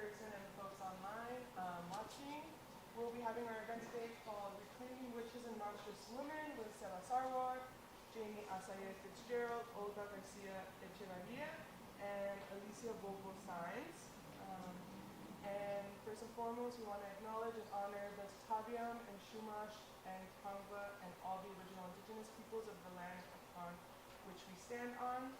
person and folks online watching. We'll be having our event today called Reclaiming Witches and Monstrous Women with Sehba Sarwar, Asaye FitzGerald, Olga García, and Alicia Vogl Saenz. And first and foremost, we want to acknowledge and honor the Taviam and Chumash and Kangba and all the original indigenous peoples of the land upon which we stand on.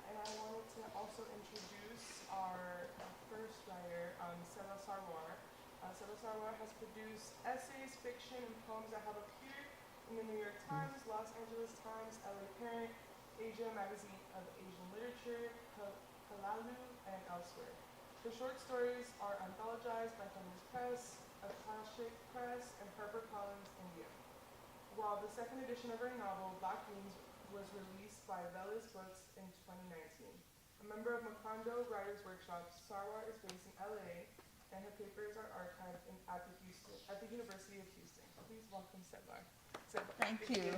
And I wanted to also introduce our first writer, Sehba Sarwar. Sehba Sarwar has produced essays, fiction, and poems that have appeared in the New York Times, Los Angeles Times, LA Parent, Asia Magazine of Asian Literature, Kalalu, and elsewhere. Her short stories are anthologized by Feminist Press, Akashic Press, and HarperCollins India. While the second edition of her novel, Black Wings, was released by Velis Books in 2019. A member of Macondo Writers Workshop, Sarwar is based in LA, and her papers are archived at the University of Houston. Please welcome Sehba. Thank you.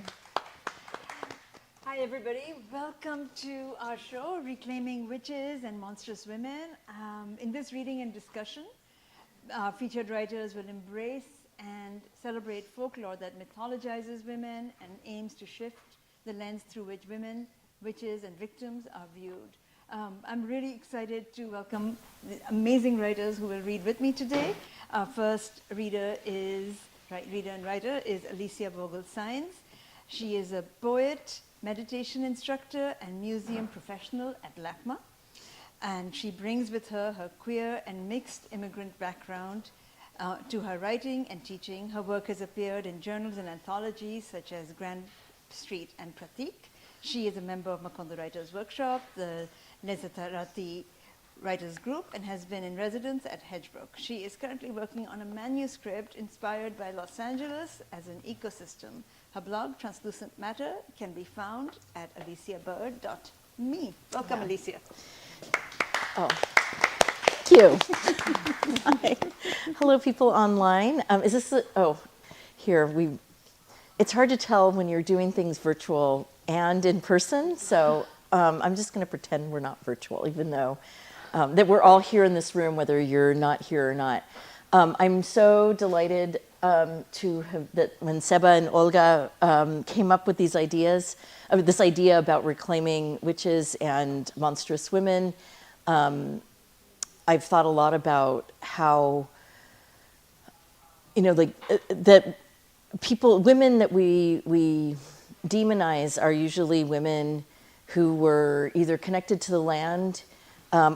Hi, everybody. Welcome to our show, Reclaiming Witches and Monstrous Women. In this reading and discussion, our featured writers will embrace and celebrate folklore that mythologizes women and aims to shift the lens through which women, witches, and victims are viewed. I'm really excited to welcome the amazing writers who will read with me today. Our first reader and writer is Alicia Vogl Saenz. She is a poet, meditation instructor, and museum professional at LACMA. And she brings with her her queer and mixed immigrant background to her writing and teaching. Her work has appeared in journals and anthologies such as Grand Street and Pratik. She is a member of Macondo Writers Workshop, the Nezatarati Writers Group, and has been in residence at Hedgebrook. She is currently working on a manuscript inspired by Los Angeles as an ecosystem. Her blog, Translucent Matter, can be found at aliciabird.me. Welcome, Alicia. Oh, thank you. Hi. Hello, people online. Is this here? It's hard to tell when you're doing things virtual and in person, so I'm just going to pretend we're not virtual, even though that we're all here in this room, whether you're not here or not. I'm so delighted that when Sehba and Olga came up with these ideas, this idea about reclaiming witches and monstrous women, I've thought a lot about how, that women that we demonize are usually women who were either connected to the land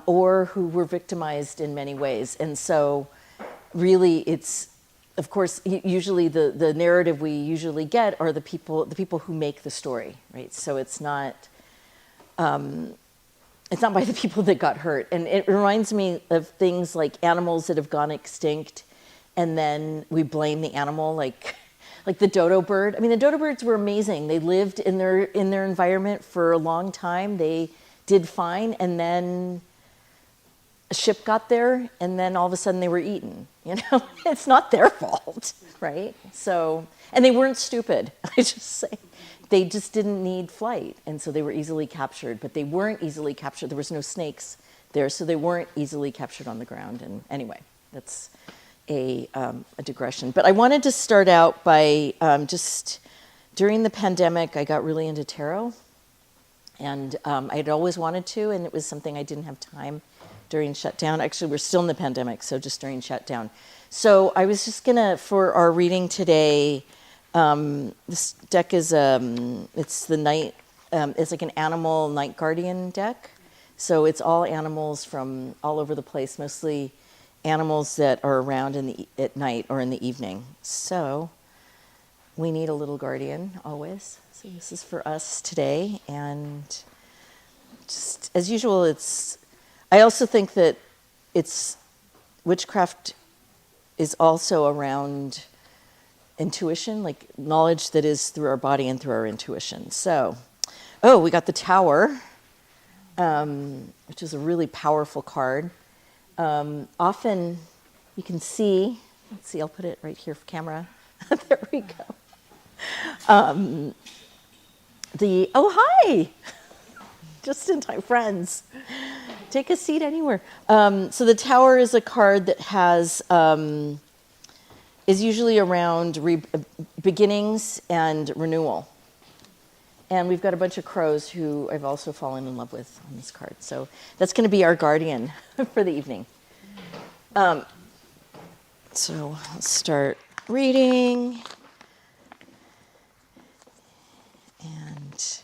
or who were victimized in many ways. And so really it's, of course, usually the narrative we usually get are the people who make the story, right? So it's not by the people that got hurt. And it reminds me of things like animals that have gone extinct, and then we blame the animal, like the dodo bird. I mean, the dodo birds were amazing. They lived in their environment for a long time. They did fine, and then a ship got there, and then all of a sudden they were eaten. It's not their fault, right? So, and they weren't stupid. I just say, they just didn't need flight, and so they were easily captured. But they weren't easily captured. There was no snakes there, so they weren't easily captured on the ground. And anyway, that's a digression. But I wanted to start out by just during the pandemic, I got really into tarot, and I had always wanted to, and it was something I didn't have time during shutdown. Actually, we're still in the pandemic, so just during shutdown. So I was just gonna, for our reading today, this deck is it's the night. It's like an animal night guardian deck. So it's all animals from all over the place, mostly animals that are around at night or in the evening. So we need a little guardian always. So this is for us today, and just as usual, I also think that witchcraft is also around intuition, like knowledge that is through our body and through our intuition. So, we got the Tower, which is a really powerful card. Often you can see, let's see, I'll put it right here for camera. There we go. Hi! Just in time, friends. Take a seat anywhere. So the Tower is a card that has, is usually around beginnings and renewal. And we've got a bunch of crows who I've also fallen in love with on this card. So that's going to be our guardian for the evening. So let's start reading. And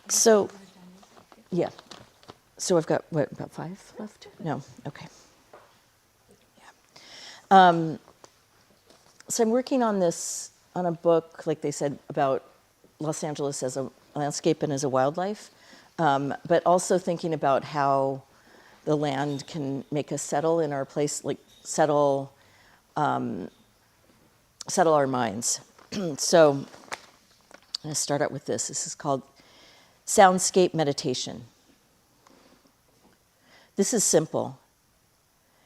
so, yeah. So I've got, what, about 5 left? No, okay. Yeah. So I'm working on this, on a book, like they said, about Los Angeles as a landscape and as a wildlife, but also thinking about how the land can make us settle in our place, like settle our minds. So I'm going to start out with this. This is called Soundscape Meditation. This is simple.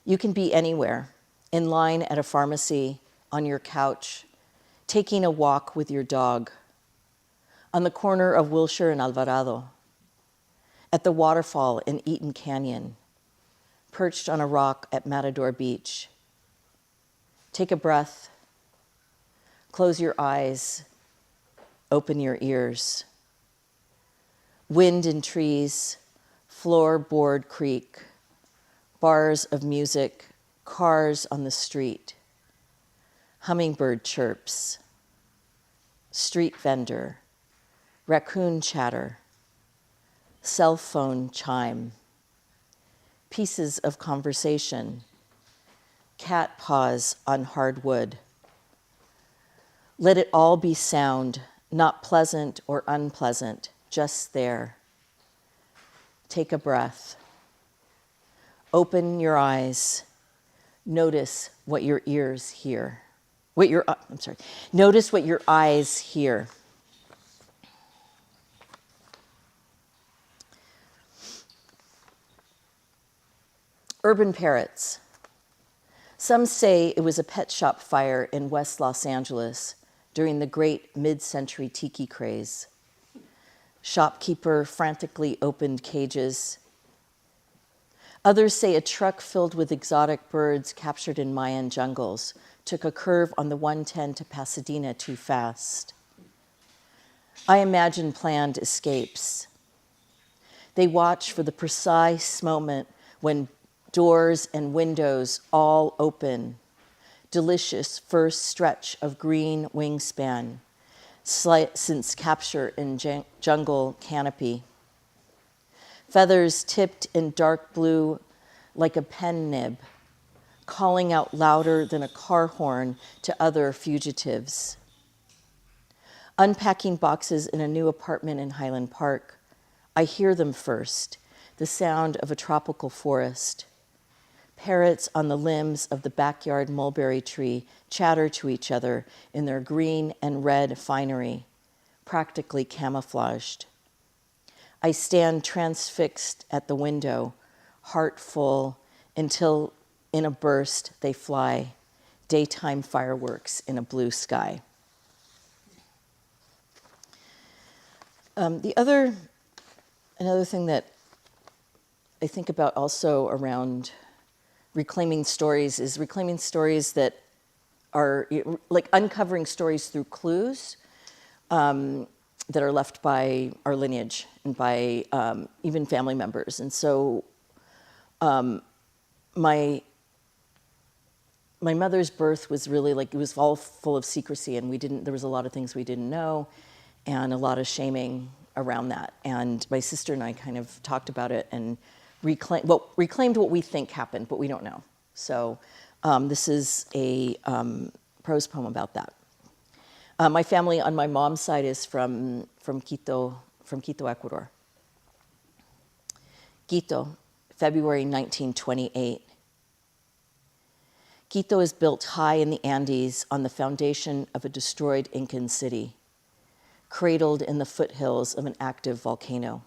You can be anywhere, in line at a pharmacy, on your couch, taking a walk with your dog, on the corner of Wilshire and Alvarado, at the waterfall in Eaton Canyon, perched on a rock at Matador Beach. Take a breath, close your eyes, open your ears. Wind in trees, floorboard creak, bars of music, cars on the street. Hummingbird chirps, street vendor, raccoon chatter, cell phone chime, pieces of conversation, cat paws on hardwood. Let it all be sound, not pleasant or unpleasant, just there. Take a breath. Open your eyes. Notice what your ears hear. Notice what your eyes hear. Urban parrots. Some say it was a pet shop fire in West Los Angeles during the great mid-century tiki craze. Shopkeeper frantically opened cages. Others say a truck filled with exotic birds captured in Mayan jungles took a curve on the 110 to Pasadena too fast. I imagine planned escapes. They watch for the precise moment when doors and windows all open. Delicious first stretch of green wingspan, since capture in jungle canopy. Feathers tipped in dark blue like a pen nib, calling out louder than a car horn to other fugitives. Unpacking boxes in a new apartment in Highland Park, I hear them first, the sound of a tropical forest. Parrots on the limbs of the backyard mulberry tree chatter to each other in their green and red finery, practically camouflaged. I stand transfixed at the window, heart full, until in a burst they fly, daytime fireworks in a blue sky. Another thing that I think about also around reclaiming stories is reclaiming stories that are like uncovering stories through clues that are left by our lineage and by even family members. And so my mother's birth was really like, it was all full of secrecy, and there was a lot of things we didn't know and a lot of shaming around that. And my sister and I kind of talked about it and reclaimed what we think happened, but we don't know. So this is a prose poem about that. My family on my mom's side is from Quito, Ecuador. Quito, February 1928. Quito is built high in the Andes on the foundation of a destroyed Incan city, cradled in the foothills of an active volcano.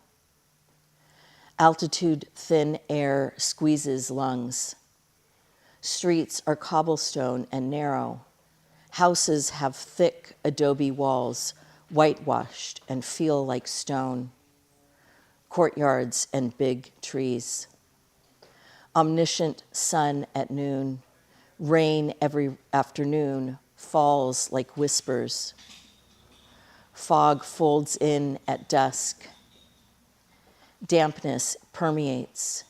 Altitude thin air squeezes lungs. Streets are cobblestone and narrow. Houses have thick adobe walls, whitewashed and feel like stone, courtyards and big trees. Omniscient sun at noon, rain every afternoon falls like whispers. Fog folds in at dusk. Dampness permeates.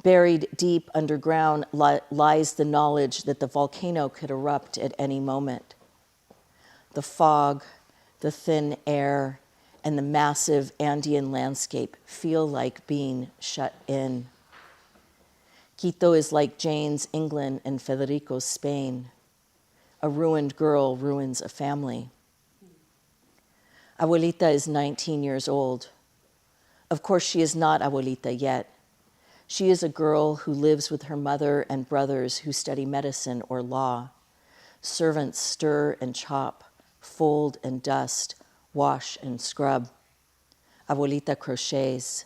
Buried deep underground lies the knowledge that the volcano could erupt at any moment. The fog, the thin air, and the massive Andean landscape feel like being shut in. Quito is like Jane's England and Federico's Spain. A ruined girl ruins a family. Abuelita is 19 years old. Of course, she is not Abuelita yet. She is a girl who lives with her mother and brothers who study medicine or law. Servants stir and chop, fold and dust, wash and scrub. Abuelita crochets.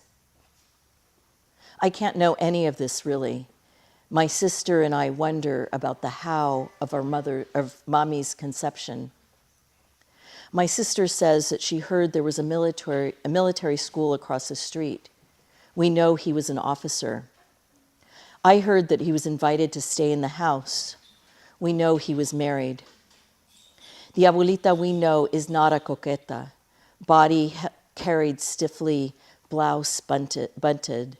I can't know any of this really. My sister and I wonder about the how of mommy's conception. My sister says that she heard there was a military school across the street. We know he was an officer. I heard that he was invited to stay in the house. We know he was married. The abuelita we know is not a coqueta, body carried stiffly, blouse buttoned.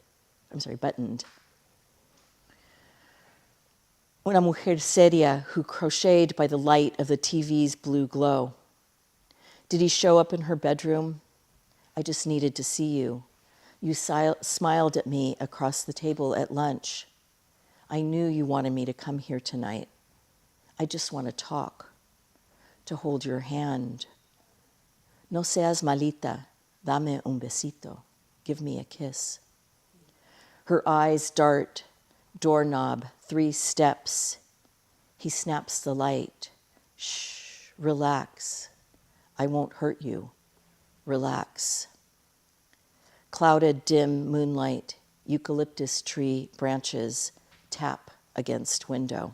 Una mujer seria who crocheted by the light of the TV's blue glow. Did he show up in her bedroom? I just needed to see you. You smiled at me across the table at lunch. I knew you wanted me to come here tonight. I just want to talk, to hold your hand. No seas malita, dame un besito. Give me a kiss. Her eyes dart, doorknob, 3 steps. He snaps the light. Shh, relax. I won't hurt you. Relax. Clouded, dim moonlight, eucalyptus tree branches tap against window.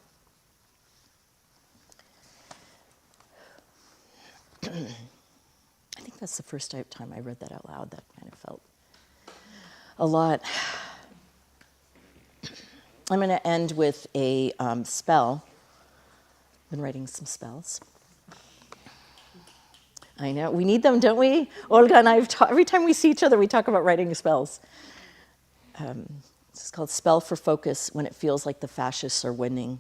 I think that's the first time I read that out loud. That kind of felt a lot. I'm going to end with a spell. I've been writing some spells. I know, we need them, don't we? Olga and I, every time we see each other, we talk about writing spells. This is called Spell for Focus when it feels like the fascists are winning.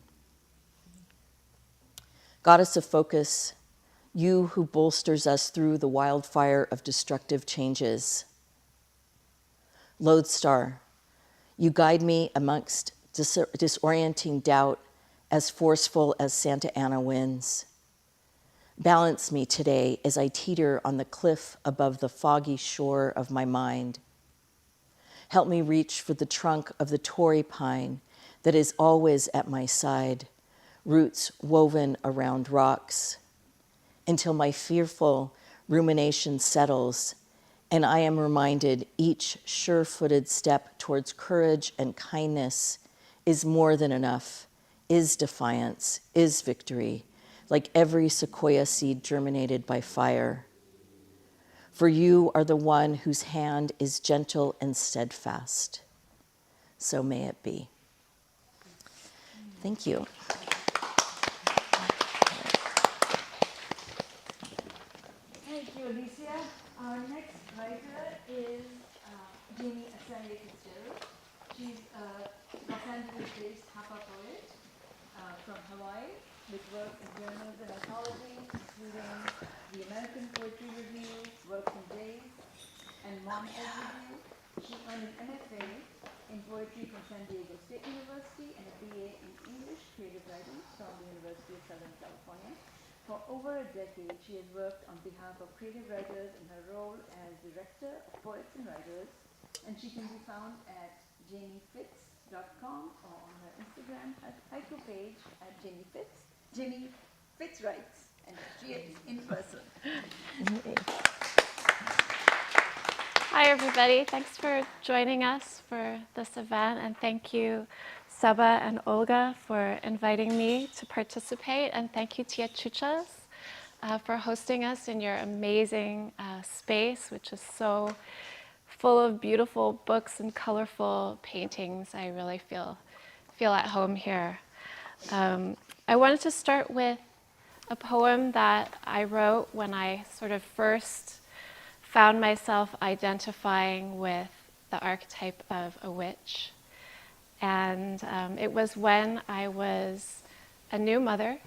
Goddess of focus, you who bolsters us through the wildfire of destructive changes. Lodestar, you guide me amongst disorienting doubt as forceful as Santa Ana winds. Balance me today as I teeter on the cliff above the foggy shore of my mind. Help me reach for the trunk of the Tory pine that is always at my side, roots woven around rocks, until my fearful rumination settles and I am reminded each sure-footed step towards courage and kindness is more than enough, is defiance, is victory, like every sequoia seed germinated by fire. For you are the one whose hand is gentle and steadfast. So may it be. Thank you. Thank you, Alicia. Our next writer is Asaye FitzGerald. She's a Los Angeles-based Hapa poet from Hawaii, with work in journals and anthologies, including the American Poetry Review, Works and Days, and Monstrous Review. She earned an MFA in poetry from San Diego State University and a BA in English Creative Writing from the University of Southern California. For over a decade, she has worked on behalf of creative writers in her role as director of Poets and Writers, and she can be found at jamiefitz.com or on her Instagram haiku page at jamiefitz. Jamie Fitz writes, and she is in person. Hi, everybody. Thanks for joining us for this event, and thank you, Sehba and Olga, for inviting me to participate, and thank you, Tia Chuchas, for hosting us in your amazing space, which is so full of beautiful books and colorful paintings. I really feel at home here. I wanted to start with a poem that I wrote when I sort of first found myself identifying with the archetype of a witch. And it was when I was a new mother,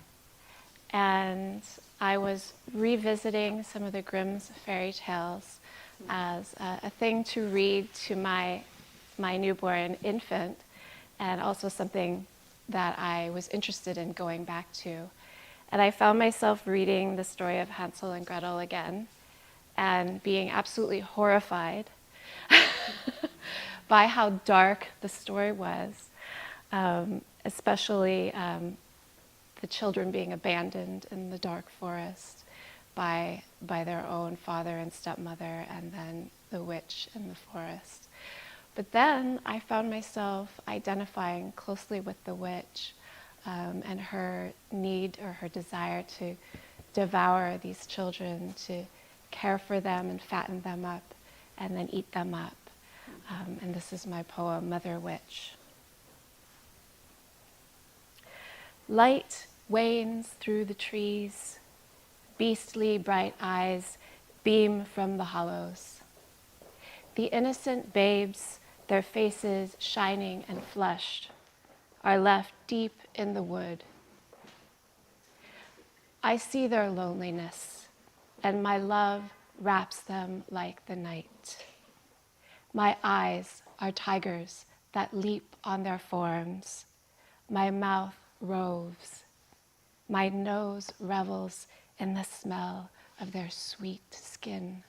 and I was revisiting some of the Grimm's fairy tales as a thing to read to my newborn infant, and also something that I was interested in going back to. And I found myself reading the story of Hansel and Gretel again and being absolutely horrified by how dark the story was, especially the children being abandoned in the dark forest by their own father and stepmother, and then the witch in the forest. But then I found myself identifying closely with the witch and her need or her desire to devour these children, to care for them and fatten them up and then eat them up. And this is my poem, Mother Witch. Light wanes through the trees, beastly bright eyes beam from the hollows. The innocent babes, their faces shining and flushed, are left deep in the wood. I see their loneliness, and my love wraps them like the night. My eyes are tigers that leap on their forms. My mouth roves. My nose revels in the smell of their sweet skin.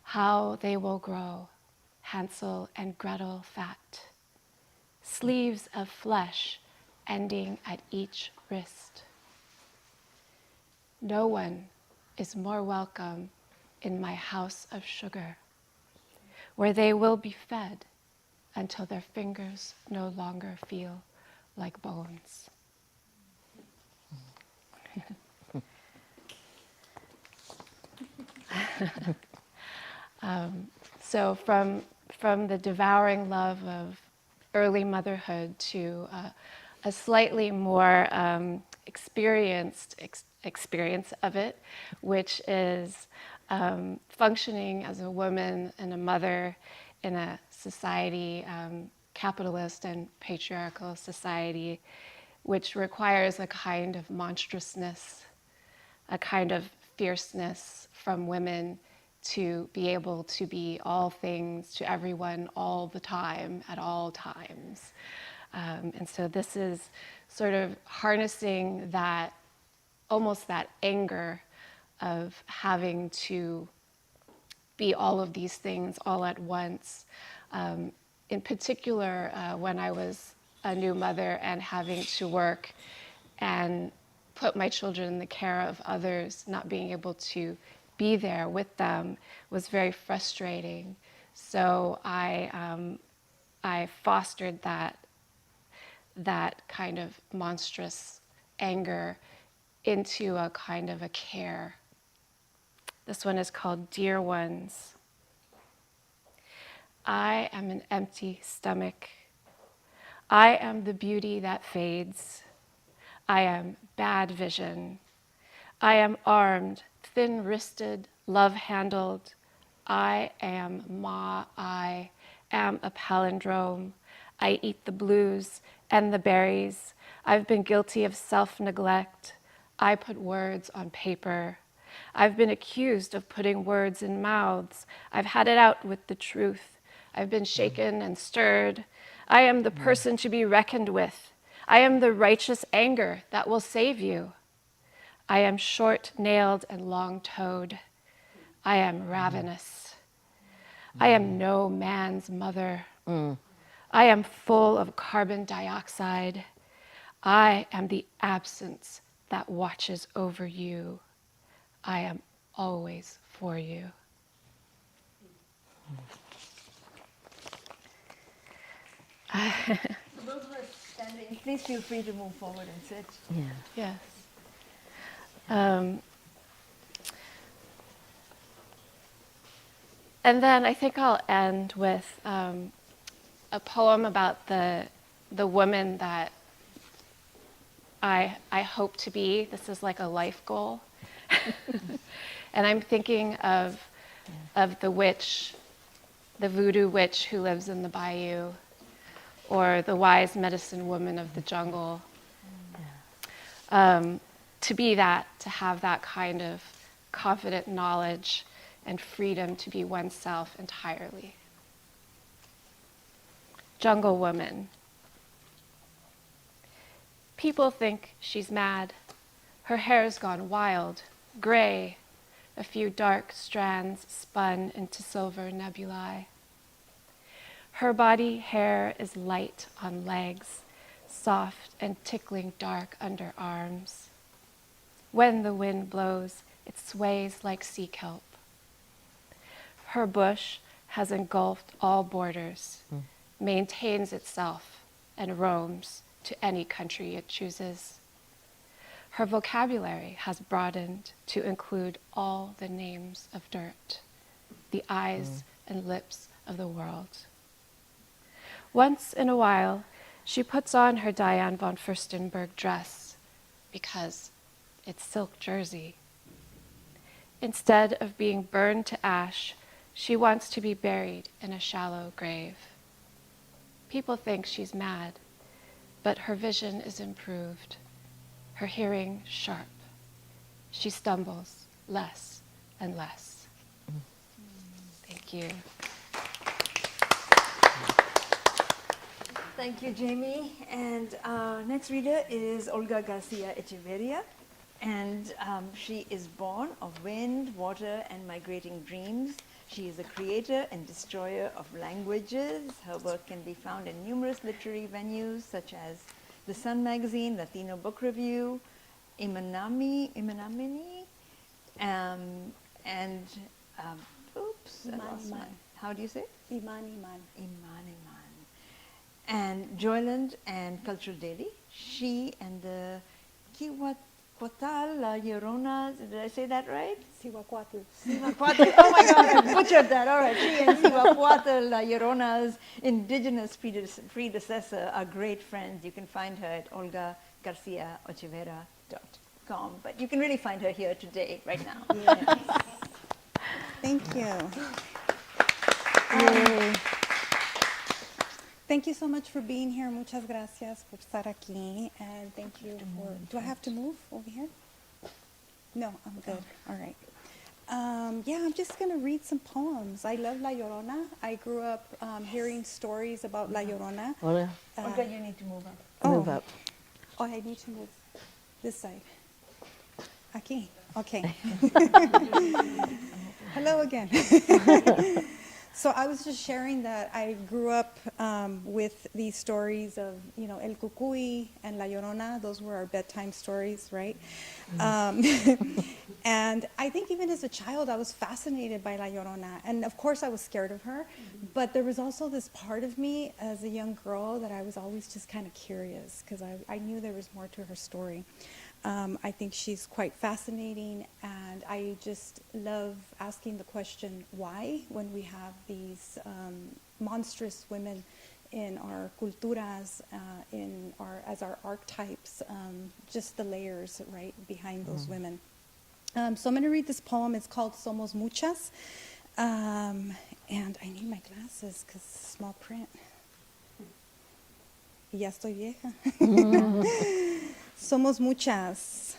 How they will grow, Hansel and Gretel fat, sleeves of flesh ending at each wrist. No one is more welcome in my house of sugar, where they will be fed until their fingers no longer feel like bones. So from the devouring love of early motherhood to a slightly more experienced experience of it, which is functioning as a woman and a mother in a society, capitalist and patriarchal society, which requires a kind of monstrousness, a kind of fierceness from women to be able to be all things to everyone all the time, at all times. And so this is sort of harnessing that, almost that anger of having to be all of these things all at once. In particular, when I was a new mother and having to work and put my children in the care of others, not being able to be there with them was very frustrating. So I fostered that kind of monstrous anger into a kind of a care. This one is called Dear Ones. I am an empty stomach. I am the beauty that fades. I am bad vision. I am armed, thin-wristed, love-handled. I am I am a palindrome. I eat the blues and the berries. I've been guilty of self-neglect. I put words on paper. I've been accused of putting words in mouths. I've had it out with the truth. I've been shaken and stirred. I am the person to be reckoned with. I am the righteous anger that will save you. I am short-nailed and long-toed. I am ravenous. I am no man's mother. I am full of carbon dioxide. I am the absence that watches over you. I am always for you. For those who are standing, please feel free to move forward and sit. Yeah. Yes. And then I think I'll end with a poem about the woman that I hope to be. This is like a life goal. And I'm thinking of the witch, the voodoo witch who lives in the bayou, or the wise medicine woman of the jungle. To be that, to have that kind of confident knowledge and freedom to be oneself entirely. Jungle woman. People think she's mad. Her hair's gone wild, gray, a few dark strands spun into silver nebulae. Her body hair is light on legs, soft and tickling dark under arms. When the wind blows, it sways like sea kelp. Her bush has engulfed all borders, maintains itself, and roams to any country it chooses. Her vocabulary has broadened to include all the names of dirt, the eyes and lips of the world. Once in a while, she puts on her Diane von Furstenberg dress because it's silk jersey. Instead of being burned to ash, she wants to be buried in a shallow grave. People think she's mad, but her vision is improved, her hearing sharp. She stumbles less and less. Thank you. Thank you, Jamie. And next reader is Olga García Echeverria. And she is born of wind, water, and migrating dreams. She is a creator and destroyer of languages. Her work can be found in numerous literary venues such as The Sun Magazine, Latino Book Review, Imanami, and oops, I lost my, how do you say? Iman. And Joyland and Cultural Daily. She and the Cihuacuatl La Lloronas, did I say that right? Cihuacuatl. Cihuacuatl, oh my God, I butchered that. All right, she and Cihuacuatl La Llorona's indigenous predecessor are great friends. You can find her at olgagarciaochevera.com. But you can really find her here today, right now. Yes. Thank you. Thank you so much for being here. Muchas gracias por estar aquí. And thank you for, do I have to move over here? No, I'm good. All right. Yeah, I'm just going to read some poems. I love La Llorona. I grew up hearing stories about La Llorona. Olga, Olga, you need to move up. move up. Oh, I need to move this side. Aquí. Okay. Hello again. So I was just sharing that I grew up with these stories of, you know, El Cucuy and La Llorona. Those were our bedtime stories, right? And I think even as a child, I was fascinated by La Llorona. And of course, I was scared of her. But there was also this part of me as a young girl that I was always just kind of curious because I knew there was more to her story. I think she's quite fascinating, and I just love asking the question, why, when we have these monstrous women in our culturas, as our archetypes, just the layers, right, behind those women. So I'm going to read this poem. It's called Somos Muchas, and I need my glasses because it's small print. Y ya estoy vieja. Somos muchas.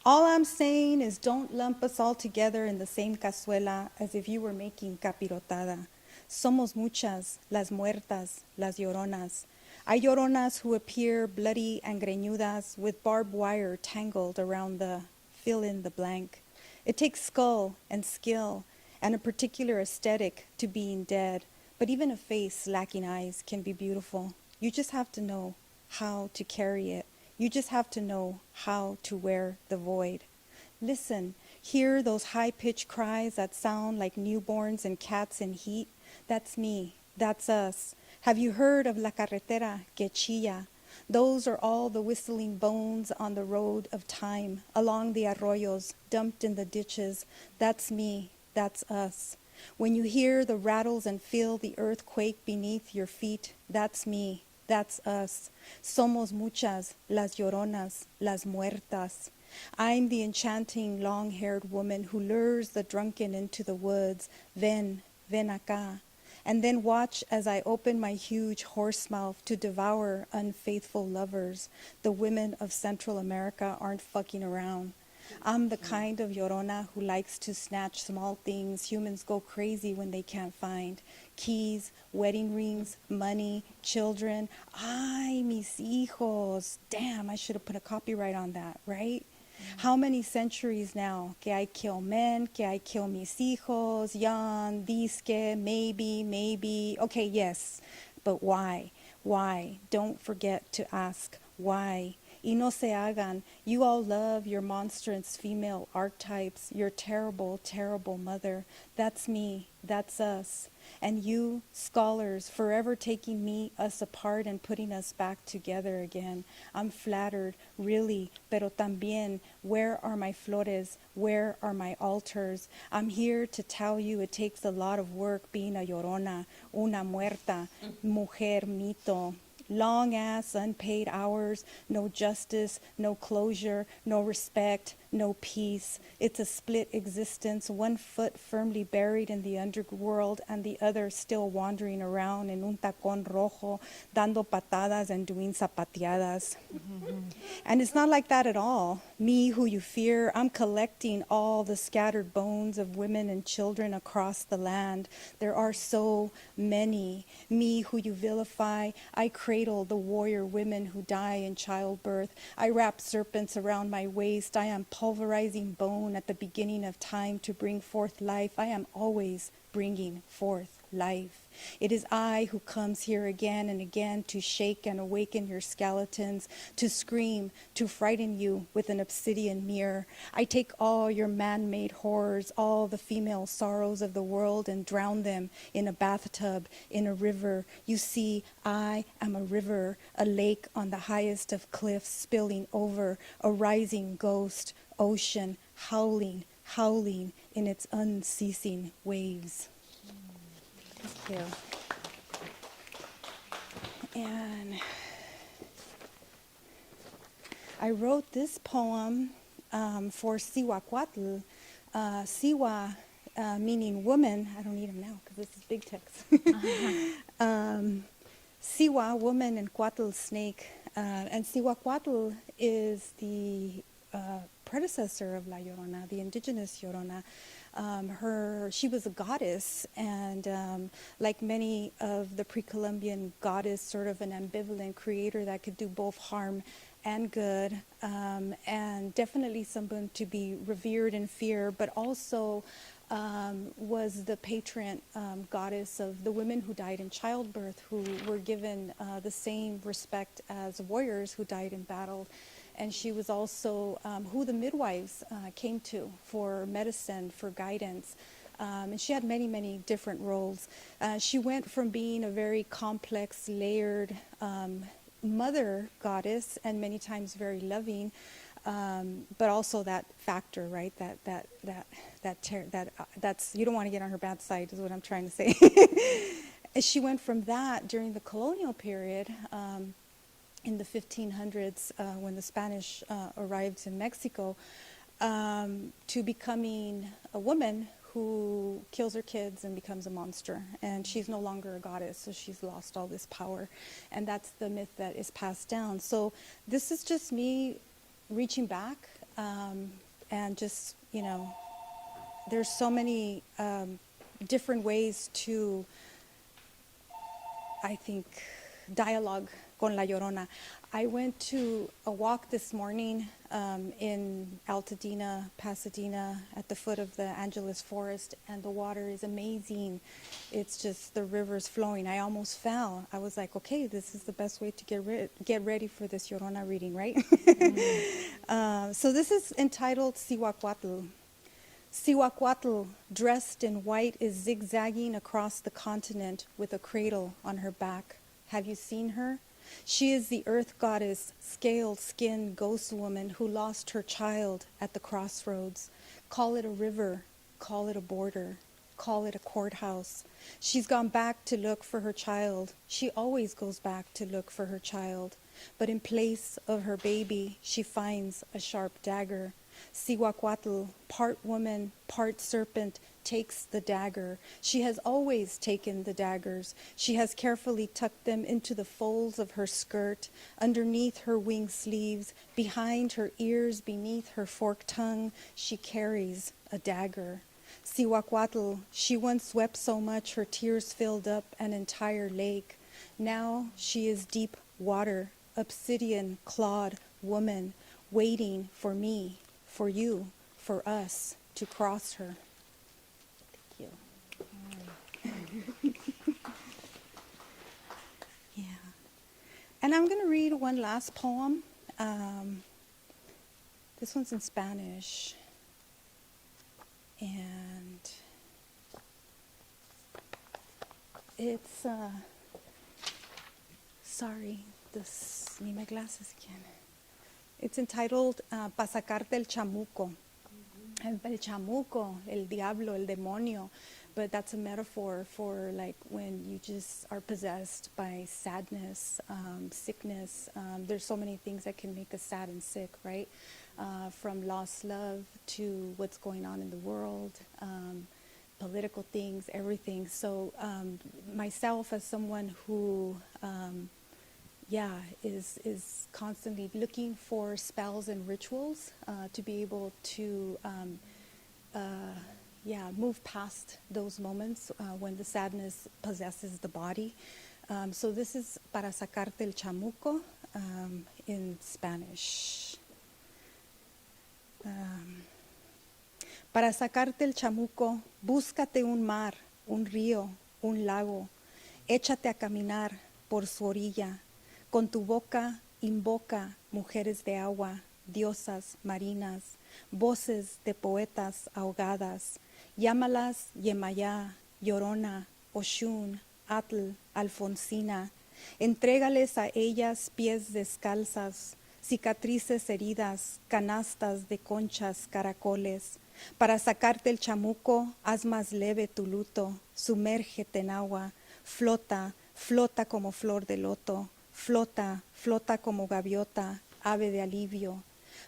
All I'm saying is don't lump us all together in the same cazuela as if you were making capirotada. Somos muchas, las muertas, las lloronas. Hay lloronas who appear bloody and greñudas with barbed wire tangled around the fill in the blank. It takes skull and skill and a particular aesthetic to being dead, but even a face lacking eyes can be beautiful. You just have to know how to carry it. You just have to know how to wear the void. Listen, hear those high-pitched cries that sound like newborns and cats in heat? That's me. That's us. Have you heard of La Carretera que chilla? Those are all the whistling bones on the road of time, along the arroyos, dumped in the ditches. That's me, that's us. When you hear the rattles and feel the earthquake beneath your feet, that's me, that's us. Somos muchas, las lloronas, las muertas. I'm the enchanting long-haired woman who lures the drunken into the woods. Ven, ven acá. And then watch as I open my huge horse mouth to devour unfaithful lovers. The women of Central America aren't fucking around. I'm the kind of llorona who likes to snatch small things humans go crazy when they can't find. Keys, wedding rings, money, children. Ay, mis hijos. Damn, I should have put a copyright on that, right? How many centuries now? Que I kill men, que I kill mis hijos, yan, disque, maybe. Okay, yes, but why? Why? Don't forget to ask why. Y no se hagan. You all love your monstrous female archetypes, your terrible, terrible mother. That's me. That's us. And you, scholars, forever taking me, us apart and putting us back together again. I'm flattered, really, pero también, where are my flores? Where are my altars? I'm here to tell you it takes a lot of work being a llorona, una muerta, mujer mito. Long-ass, unpaid hours, no justice, no closure, no respect, no peace. It's a split existence, one foot firmly buried in the underworld and the other still wandering around in un tacón rojo, dando patadas and doing zapateadas. And it's not like that at all. Me, who you fear, I'm collecting all the scattered bones of women and children across the land. There are so many. Me, who you vilify, I cradle the warrior women who die in childbirth. I wrap serpents around my waist. I am pulverizing bone at the beginning of time to bring forth life. I am always bringing forth life. It is I who comes here again and again to shake and awaken your skeletons, to scream, to frighten you with an obsidian mirror. I take all your man-made horrors, all the female sorrows of the world, and drown them in a bathtub, in a river. You see, I am a river, a lake on the highest of cliffs spilling over, a rising ghost, ocean, howling, howling in its unceasing waves. Thank you. And I wrote this poem for Sihuacuatl. Siwa meaning woman. I don't need them now because this is big text. Siwa, woman, and Cuatl, snake. And Sihuacuatl is the predecessor of La Llorona, the indigenous Llorona. She was a goddess, and like many of the pre-Columbian goddess, sort of an ambivalent creator that could do both harm and good, and definitely someone to be revered and feared, but also was the patron goddess of the women who died in childbirth, who were given the same respect as warriors who died in battle. And she was also who the midwives came to for medicine, for guidance. And she had many, many different roles. She went from being a very complex, layered mother goddess, and many times very loving, but also that factor, right? That's you don't want to get on her bad side, is what I'm trying to say. She went from that during the colonial period. In the 1500s, when the Spanish arrived in Mexico, to becoming a woman who kills her kids and becomes a monster. And she's no longer a goddess, so she's lost all this power. And that's the myth that is passed down. So this is just me reaching back and just, there's so many different ways to, I think, dialogue con La Llorona. I went to a walk this morning in Altadena, Pasadena, at the foot of the Angeles Forest, and the water is amazing. It's just the river's flowing. I almost fell. I was like, okay, this is the best way to get ready for this Llorona reading, right? So this is entitled Sihuacuatl. Sihuacuatl, dressed in white, is zigzagging across the continent with a cradle on her back. Have you seen her? She is the earth goddess, scaled-skinned ghost woman who lost her child at the crossroads. Call it a river, call it a border, call it a courthouse. She's gone back to look for her child. She always goes back to look for her child. But in place of her baby, she finds a sharp dagger. Cihuacuatl, part woman, part serpent, takes the dagger. She has always taken the daggers. She has carefully tucked them into the folds of her skirt, underneath her wing sleeves, behind her ears, beneath her forked tongue. She carries a dagger. Cihuacuatl, she once wept so much her tears filled up an entire lake. Now she is deep water, obsidian clawed woman, waiting for me, for you, for us to cross her. Yeah. And I'm going to read one last poem. This one's in Spanish. And it's, sorry, need my glasses again. It's entitled Pa sacarte el chamuco. El chamuco, el diablo, el demonio. But that's a metaphor for like when you just are possessed by sadness, sickness. There's so many things that can make us sad and sick, right? From lost love to what's going on in the world, political things, everything. So myself as someone who, is constantly looking for spells and rituals to be able to move past those moments when the sadness possesses the body. So this is Para sacarte el chamuco in Spanish. Para sacarte el chamuco, búscate un mar, un río, un lago. Échate a caminar por su orilla. Con tu boca invoca mujeres de agua, diosas marinas, voces de poetas ahogadas. Llámalas Yemayá, Llorona, Oshun, Atl, Alfonsina. Entrégales a ellas pies descalzas, cicatrices heridas, canastas de conchas, caracoles. Para sacarte el chamuco, haz más leve tu luto, sumérgete en agua, flota, flota como flor de loto, flota, flota como gaviota, ave de alivio.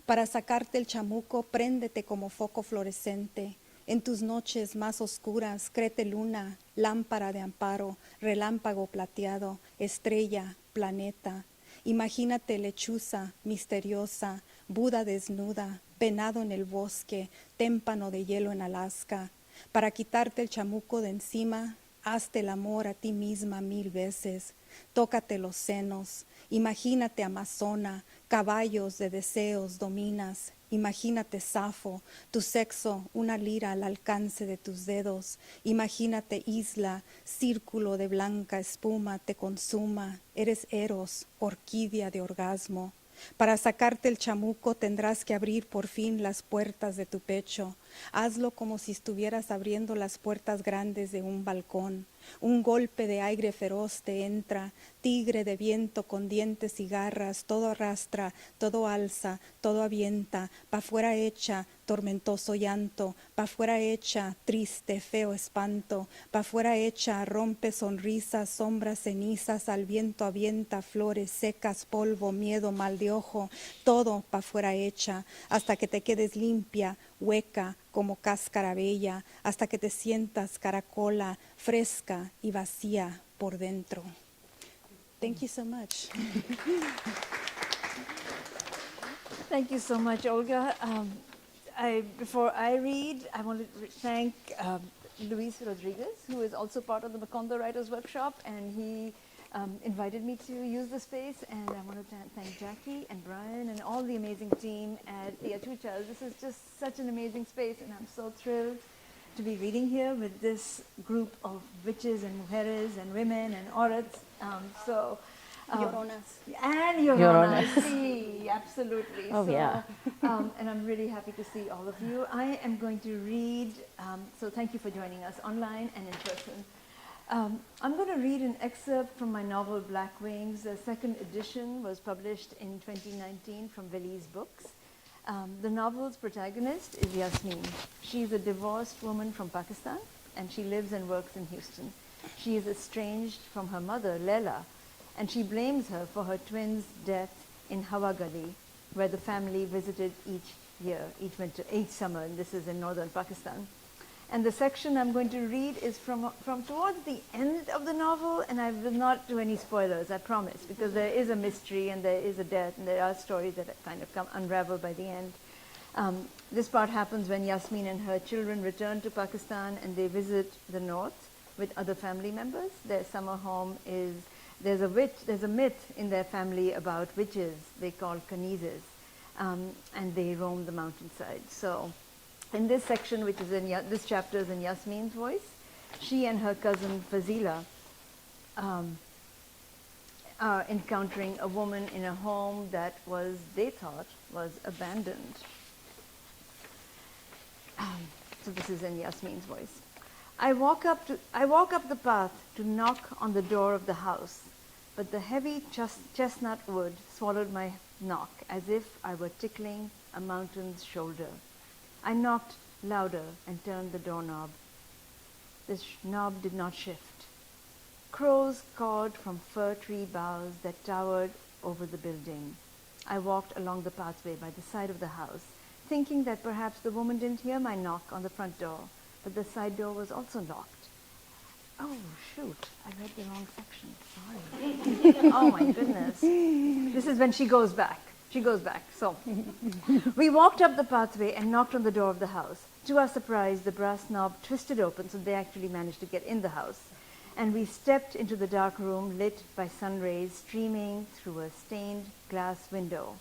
Para sacarte el chamuco, préndete como foco fluorescente. En tus noches más oscuras, créete luna, lámpara de amparo, relámpago plateado, estrella, planeta. Imagínate lechuza, misteriosa, Buda desnuda, venado en el bosque, témpano de hielo en Alaska. Para quitarte el chamuco de encima, hazte el amor a ti misma 1000 veces. Tócate los senos, imagínate amazona, caballos de deseos dominas. Imagínate Safo, tu sexo, una lira al alcance de tus dedos. Imagínate isla, círculo de blanca espuma te consuma. Eres Eros, orquídea de orgasmo. Para sacarte el chamuco tendrás que abrir por fin las puertas de tu pecho. Hazlo como si estuvieras abriendo las puertas grandes de un balcón. Un golpe de aire feroz te entra, tigre de viento con dientes y garras, todo arrastra, todo alza, todo avienta, pa' fuera echa, tormentoso llanto, pa' fuera echa, triste, feo espanto, pa' fuera echa, rompe sonrisas, sombras, cenizas, al viento avienta, flores secas, polvo, miedo, mal de ojo, todo pa' fuera echa, hasta que te quedes limpia, hueca, como cáscara bella, hasta que te sientas caracola, fresca y vacía por dentro. Thank you so much. Thank you so much, Olga. Before I read, I want to thank Luis Rodriguez, who is also part of the Macondo Writers Workshop, and he invited me to use the space, and I want to thank Jackie and Brian and all the amazing team at the Achuchas. This is just such an amazing space, and I'm so thrilled to be reading here with this group of witches and mujeres and women and orats. Lloronas. And Lloronas, sí, absolutely. Oh, yeah. And I'm really happy to see all of you. I am going to read, so thank you for joining us online and in person. I'm going to read an excerpt from my novel Black Wings. The second edition was published in 2019 from Belize Books. The novel's protagonist is Yasmin. She's a divorced woman from Pakistan, and she lives and works in Houston. She is estranged from her mother, Leila, and she blames her for her twins' death in Hawa Gali, where the family visited each year, each summer, and this is in northern Pakistan. And the section I'm going to read is from towards the end of the novel, and I will not do any spoilers, I promise, because there is a mystery and there is a death, and there are stories that kind of unravel by the end. This part happens when Yasmin and her children return to Pakistan and they visit the north with other family members. Their summer home is, there's a myth in their family about witches they call kanizes, and they roam the mountainside. So in this section, which is in this chapter is in Yasmin's voice, she and her cousin Fazila are encountering a woman in a home that they thought was abandoned. So this is in Yasmin's voice. I walk up the path to knock on the door of the house, but the heavy chestnut wood swallowed my knock as if I were tickling a mountain's shoulder. I knocked louder and turned the doorknob. The knob did not shift. Crows cawed from fir tree boughs that towered over the building. I walked along the pathway by the side of the house, thinking that perhaps the woman didn't hear my knock on the front door, but the side door was also locked. Oh, shoot, I read the wrong section, sorry. Oh my goodness. This is when she goes back. So we walked up the pathway and knocked on the door of the house. To our surprise, the brass knob twisted open, so they actually managed to get in the house. And we stepped into the dark room lit by sun rays streaming through a stained glass window.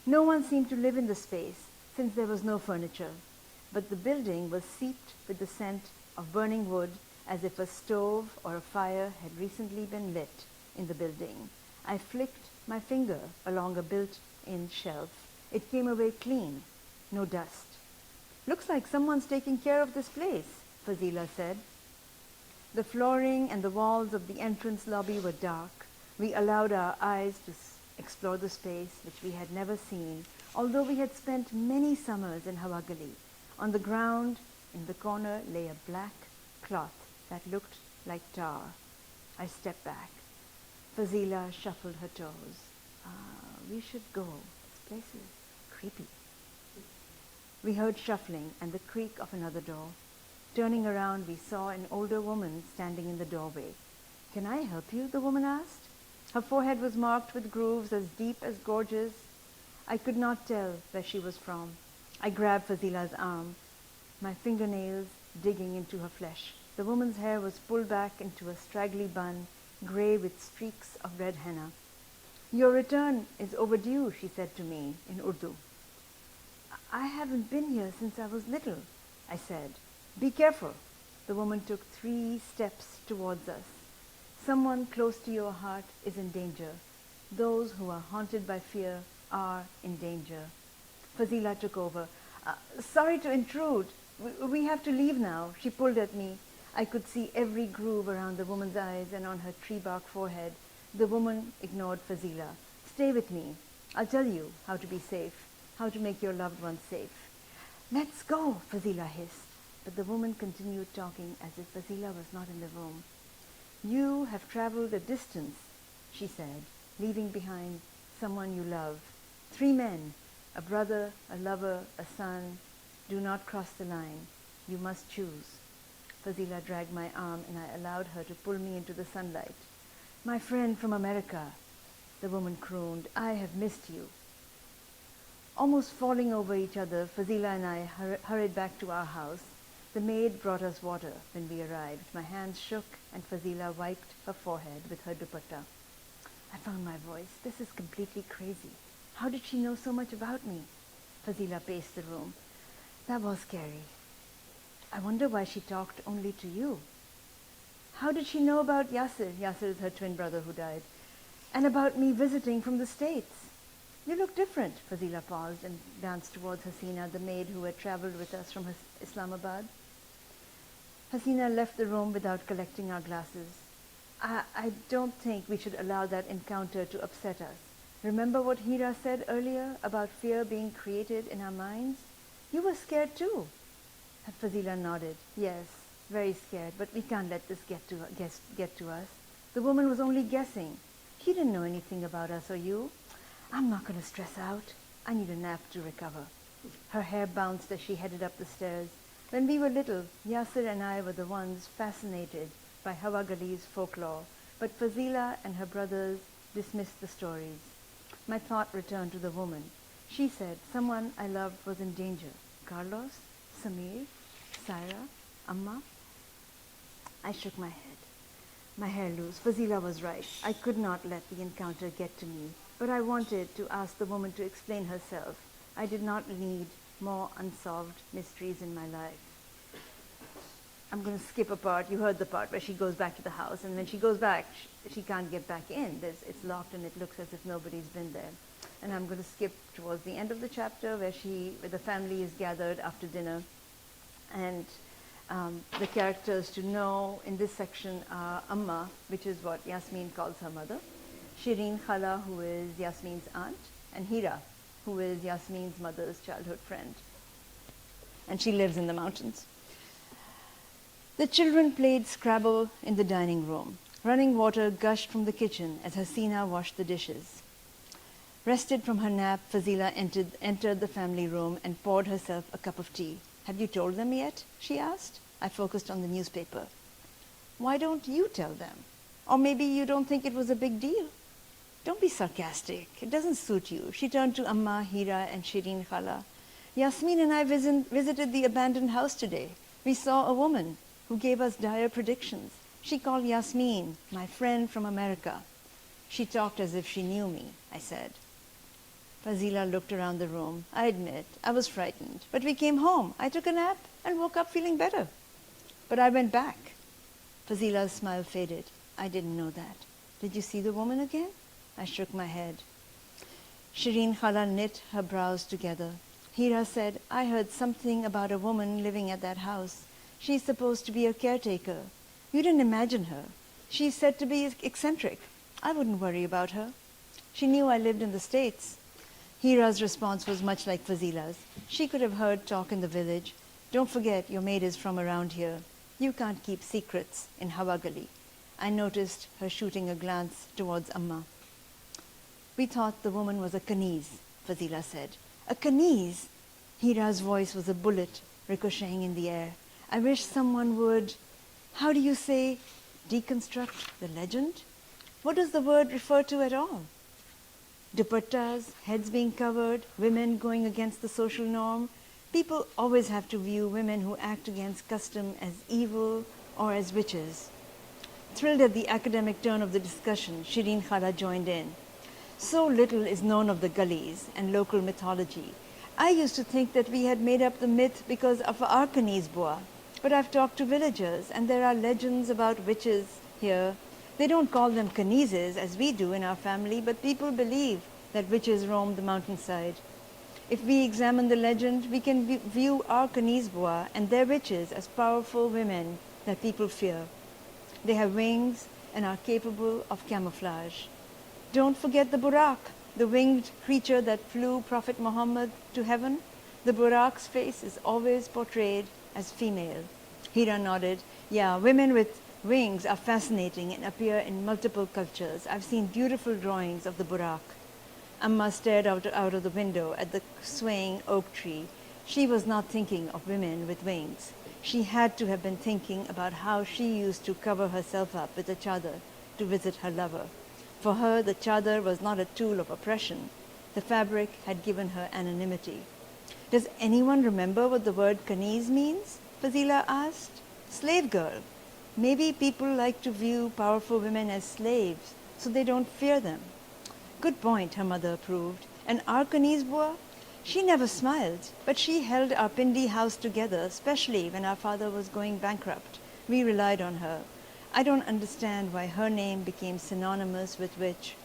No one seemed to live in the space, since there was no furniture, but the building was seeped with the scent of burning wood, as if a stove or a fire had recently been lit in the building. I flicked my finger along a built-in shelf. It came away clean, no dust. Looks like someone's taking care of this place, Fazila said. The flooring and the walls of the entrance lobby were dark. We allowed our eyes to explore the space which we had never seen, although we had spent many summers in Hawa Gali. On the ground, in the corner, lay a black cloth that looked like tar. I stepped back. Fazila shuffled her toes. We should go. This place is creepy. We heard shuffling and the creak of another door. Turning around, we saw an older woman standing in the doorway. Can I help you? The woman asked. Her forehead was marked with grooves as deep as gorges. I could not tell where she was from. I grabbed Fazila's arm, my fingernails digging into her flesh. The woman's hair was pulled back into a straggly bun, gray with streaks of red henna. Your return is overdue, she said to me in Urdu. I haven't been here since I was little, I said. Be careful. The woman took 3 steps towards us. Someone close to your heart is in danger. Those who are haunted by fear are in danger. Fazila took over. Sorry to intrude. We have to leave now. She pulled at me. I could see every groove around the woman's eyes and on her tree bark forehead. The woman ignored Fazila. Stay with me. I'll tell you how to be safe, how to make your loved ones safe. Let's go, Fazila hissed. But the woman continued talking as if Fazila was not in the room. You have traveled a distance, she said, leaving behind someone you love. 3 men, a brother, a lover, a son. Do not cross the line. You must choose. Fazila dragged my arm and I allowed her to pull me into the sunlight. My friend from America, the woman crooned, I have missed you. Almost falling over each other, Fazila and I hurried back to our house. The maid brought us water when we arrived. My hands shook and Fazila wiped her forehead with her dupatta. I found my voice. This is completely crazy. How did she know so much about me? Fazila paced the room. That was scary. I wonder why she talked only to you. How did she know about Yasir? Yasir is her twin brother who died. And about me visiting from the States. You look different. Fazila paused and glanced towards Hasina, the maid who had traveled with us from Islamabad. Hasina left the room without collecting our glasses. I don't think we should allow that encounter to upset us. Remember what Hira said earlier about fear being created in our minds? You were scared too. Fazila nodded. Yes, very scared, but we can't let this get to us. The woman was only guessing. She didn't know anything about us or you. I'm not going to stress out. I need a nap to recover. Her hair bounced as she headed up the stairs. When we were little, Yasser and I were the ones fascinated by Hawagali's folklore, but Fazila and her brothers dismissed the stories. My thought returned to the woman. She said someone I loved was in danger. Carlos? Samir? Saira? Amma? I shook my head. My hair loose. Fazila was right. I could not let the encounter get to me, but I wanted to ask the woman to explain herself. I did not need more unsolved mysteries in my life. I'm going to skip a part. You heard the part where she goes back to the house, and when she goes back, she can't get back in. It's locked, and it looks as if nobody's been there. And I'm going to skip towards the end of the chapter where the family is gathered after dinner, and the characters to know in this section are Amma, which is what Yasmin calls her mother, Shireen Khala, who is Yasmin's aunt, and Hira, who is Yasmin's mother's childhood friend. And she lives in the mountains. The children played Scrabble in the dining room. Running water gushed from the kitchen as Hasina washed the dishes. Rested from her nap, Fazila entered the family room and poured herself a cup of tea. Have you told them yet? She asked. I focused on the newspaper. Why don't you tell them? Or maybe you don't think it was a big deal? Don't be sarcastic. It doesn't suit you. She turned to Amma, Hira, and Shireen Khala. Yasmin and I visited the abandoned house today. We saw a woman who gave us dire predictions. She called Yasmin, my friend from America. She talked as if she knew me, I said. Fazila looked around the room. I admit, I was frightened. But we came home. I took a nap and woke up feeling better. But I went back. Fazila's smile faded. I didn't know that. Did you see the woman again? I shook my head. Shireen Khala knit her brows together. Hira said, I heard something about a woman living at that house. She's supposed to be a caretaker. You didn't imagine her. She's said to be eccentric. I wouldn't worry about her. She knew I lived in the States. Hira's response was much like Fazila's. She could have heard talk in the village. Don't forget, your maid is from around here. You can't keep secrets in Hawagali. I noticed her shooting a glance towards Amma. We thought the woman was a Kanese, Fazila said. A Kanese? Hira's voice was a bullet ricocheting in the air. I wish someone would, how do you say, deconstruct the legend? What does the word refer to at all? Dupattas, heads being covered, women going against the social norm. People always have to view women who act against custom as evil or as witches. Thrilled at the academic turn of the discussion, Shireen Khala joined in. So little is known of the gullies and local mythology. I used to think that we had made up the myth because of our Kanese boa. But I've talked to villagers, and there are legends about witches here. They don't call them Kaneses as we do in our family, but people believe that witches roam the mountainside. If we examine the legend, we can view our Kanese boa and their witches as powerful women that people fear. They have wings and are capable of camouflage. Don't forget the Burak, the winged creature that flew Prophet Muhammad to heaven. The Burak's face is always portrayed as female. Hira nodded. Yeah, women with wings are fascinating and appear in multiple cultures. I've seen beautiful drawings of the Burak. Amma stared out of the window at the swaying oak tree. She was not thinking of women with wings. She had to have been thinking about how she used to cover herself up with a chadar to visit her lover. For her, the chadar was not a tool of oppression. The fabric had given her anonymity. Does anyone remember what the word Kanese means? Fazila asked. Slave girl. Maybe people like to view powerful women as slaves, so they don't fear them. Good point, her mother approved. And our Kanese boa? She never smiled, but she held our Pindi house together, especially when our father was going bankrupt. We relied on her. I don't understand why her name became synonymous with witch.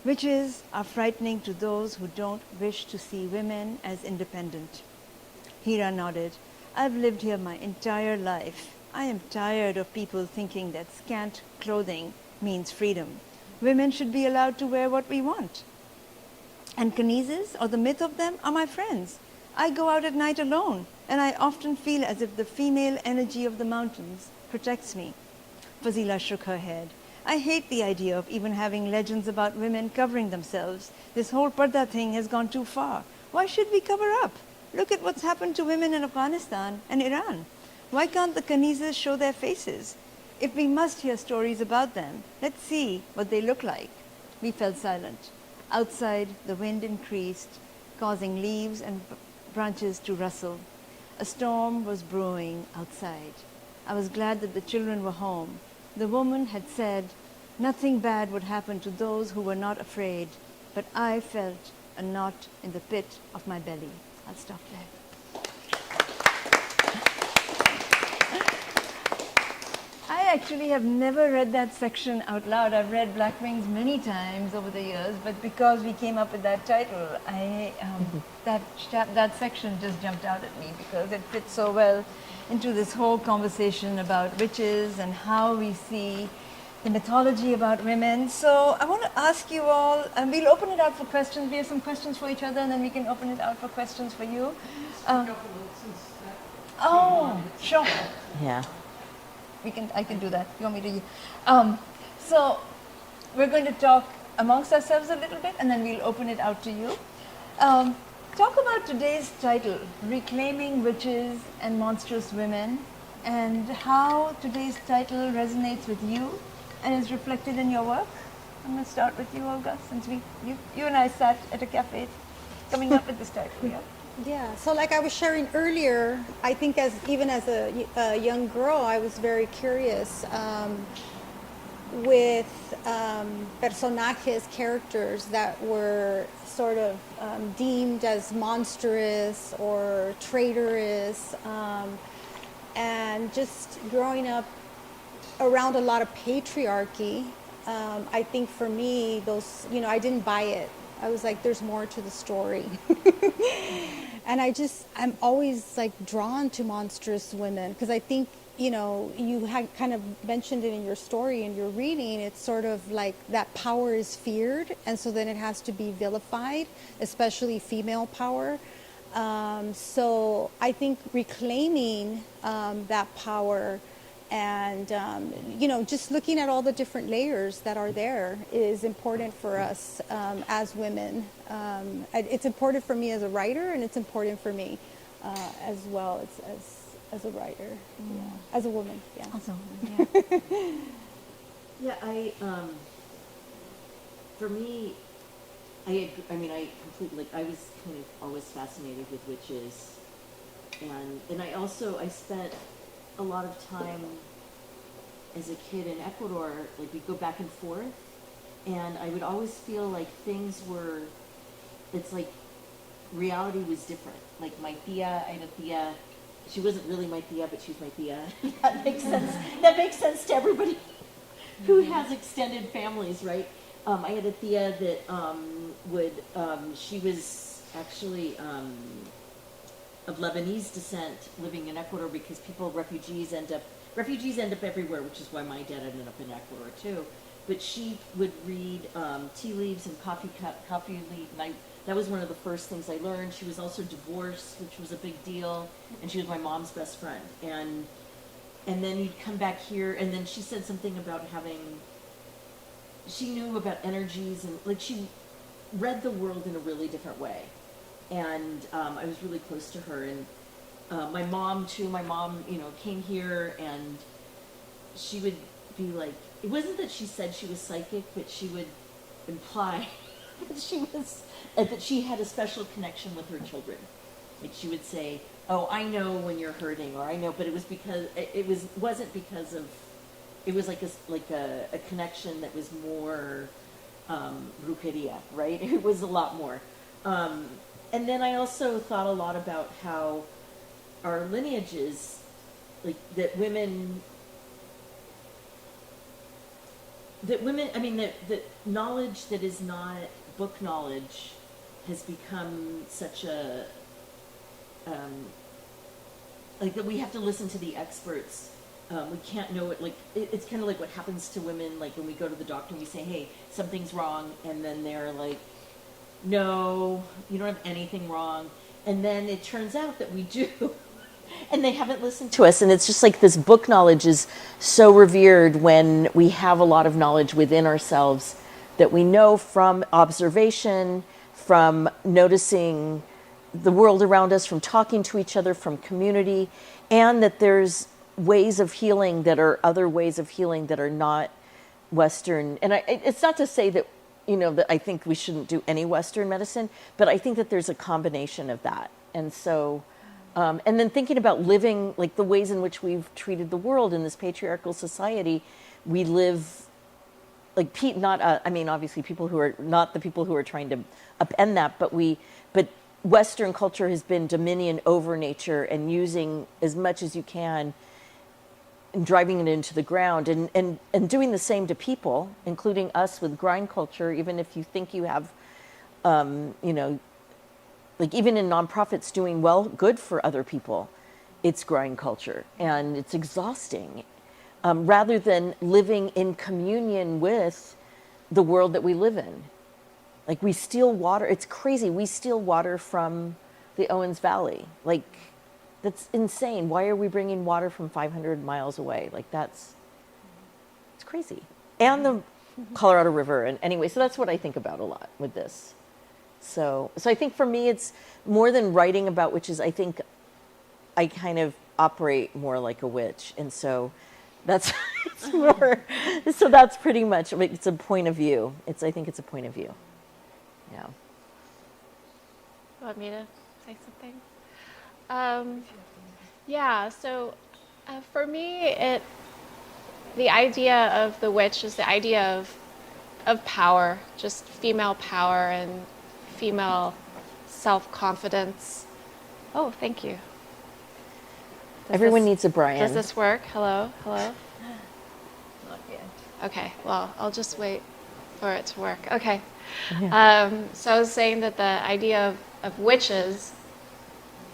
Witches are frightening to those who don't wish to see women as independent. Hira nodded. I've lived here my entire life. I am tired of people thinking that scant clothing means freedom. Women should be allowed to wear what we want. And Knises, or the myth of them, are my friends. I go out at night alone, and I often feel as if the female energy of the mountains protects me. Fazila shook her head. I hate the idea of even having legends about women covering themselves. This whole parda thing has gone too far. Why should we cover up? Look at what's happened to women in Afghanistan and Iran. Why can't the Knises show their faces? If we must hear stories about them, let's see what they look like. We fell silent. Outside, the wind increased, causing leaves and branches to rustle. A storm was brewing outside. I was glad that the children were home. The woman had said nothing bad would happen to those who were not afraid, but I felt a knot in the pit of my belly. I'll stop there. I actually have never read that section out loud. I've read Black Wings many times over the years, but because we came up with that title, that section just jumped out at me because it fits so well into this whole conversation about witches and how we see the mythology about women. So I want to ask you all, and we'll open it out for questions. We have some questions for each other, and then we can open it out for questions for you. Oh, sure. Yeah. I can do that. You want me to? So we're going to talk amongst ourselves a little bit, and then we'll open it out to you. Talk about today's title, Reclaiming Witches and Monstrous Women, and how today's title resonates with you and is reflected in your work. I'm going to start with you, Olga, since you and I sat at a cafe coming up with this title. Yeah. Yeah, so like I was sharing earlier, I think even as a young girl, I was very curious with personajes, characters that were sort of deemed as monstrous or traitorous, and just growing up around a lot of patriarchy. I think for me, I didn't buy it. I was like, there's more to the story. And I'm always like drawn to monstrous women because I think, you had kind of mentioned it in your story and your reading. It's sort of like that power is feared, and so then it has to be vilified, especially female power. So I think reclaiming that power and, just looking at all the different layers that are there is important for us as women. It's important for me as a writer, and it's important for me as well as a writer, as a woman. Yeah. As a woman, yeah. Yeah, for me, I completely, I was kind of always fascinated with witches, and I spent a lot of time as a kid in Ecuador, like we'd go back and forth, and I would always feel like it's like reality was different. Like my tia, I had a tia, she wasn't really my tia, but she's my tia. That makes sense. That makes sense to everybody who has extended families, right? I had a tia that she was actually of Lebanese descent living in Ecuador because refugees end up everywhere, which is why my dad ended up in Ecuador too. But she would read tea leaves and coffee leaf, and that was one of the first things I learned. She was also divorced, which was a big deal, and she was my mom's best friend. And then you'd come back here, and then she said something about she knew about energies, and like she read the world in a really different way. And I was really close to her, and my mom too. My mom, came here, and she would be like, it wasn't that she said she was psychic, but she would imply that she had a special connection with her children. Like she would say, "Oh, I know when you're hurting," or "I know," but it was because it wasn't because of. It was like a connection that was more brujeria, right? It was a lot more. And then I also thought a lot about how our lineages, like that knowledge that is not book knowledge has become such a like that we have to listen to the experts. We can't know it, like, it's kind of like what happens to women, like when we go to the doctor and we say, hey, something's wrong, and then they're like, no, you don't have anything wrong. And then it turns out that we do. And they haven't listened to us. And it's just like this book knowledge is so revered when we have a lot of knowledge within ourselves that we know from observation, from noticing the world around us, from talking to each other, from community, and that there's ways of healing that are other ways of healing that are not Western. And it's not to say that, you know, that I think we shouldn't do any Western medicine, but I think that there's a combination of that. And so, and then thinking about living, like the ways in which we've treated the world in this patriarchal society, we live, like, I mean, obviously people who are not the people who are trying to upend that, but Western culture has been dominion over nature and using as much as you can and driving it into the ground and doing the same to people, including us with grind culture, even if you think you have, you know, like even in nonprofits doing good for other people, it's grind culture and it's exhausting. Rather than living in communion with the world that we live in. Like we steal water, it's crazy, we steal water from the Owens Valley. Like, that's insane. Why are we bringing water from 500 miles away? Like it's crazy. And the Colorado River, and anyway, so that's what I think about a lot with this. So I think for me, it's more than writing about witches. I think I kind of operate more like a witch. And so that's, it's more, so that's pretty much, it's a point of view. I think it's a point of view. Yeah. Want me to say something? Yeah, so for me, the idea of the witch is the idea of power, just female power and female self-confidence. Oh, thank you. Everyone needs a Brian. Does this work? Hello? Hello? Not yet. Okay, well, I'll just wait for it to work. Okay. Yeah. So I was saying that the idea of witches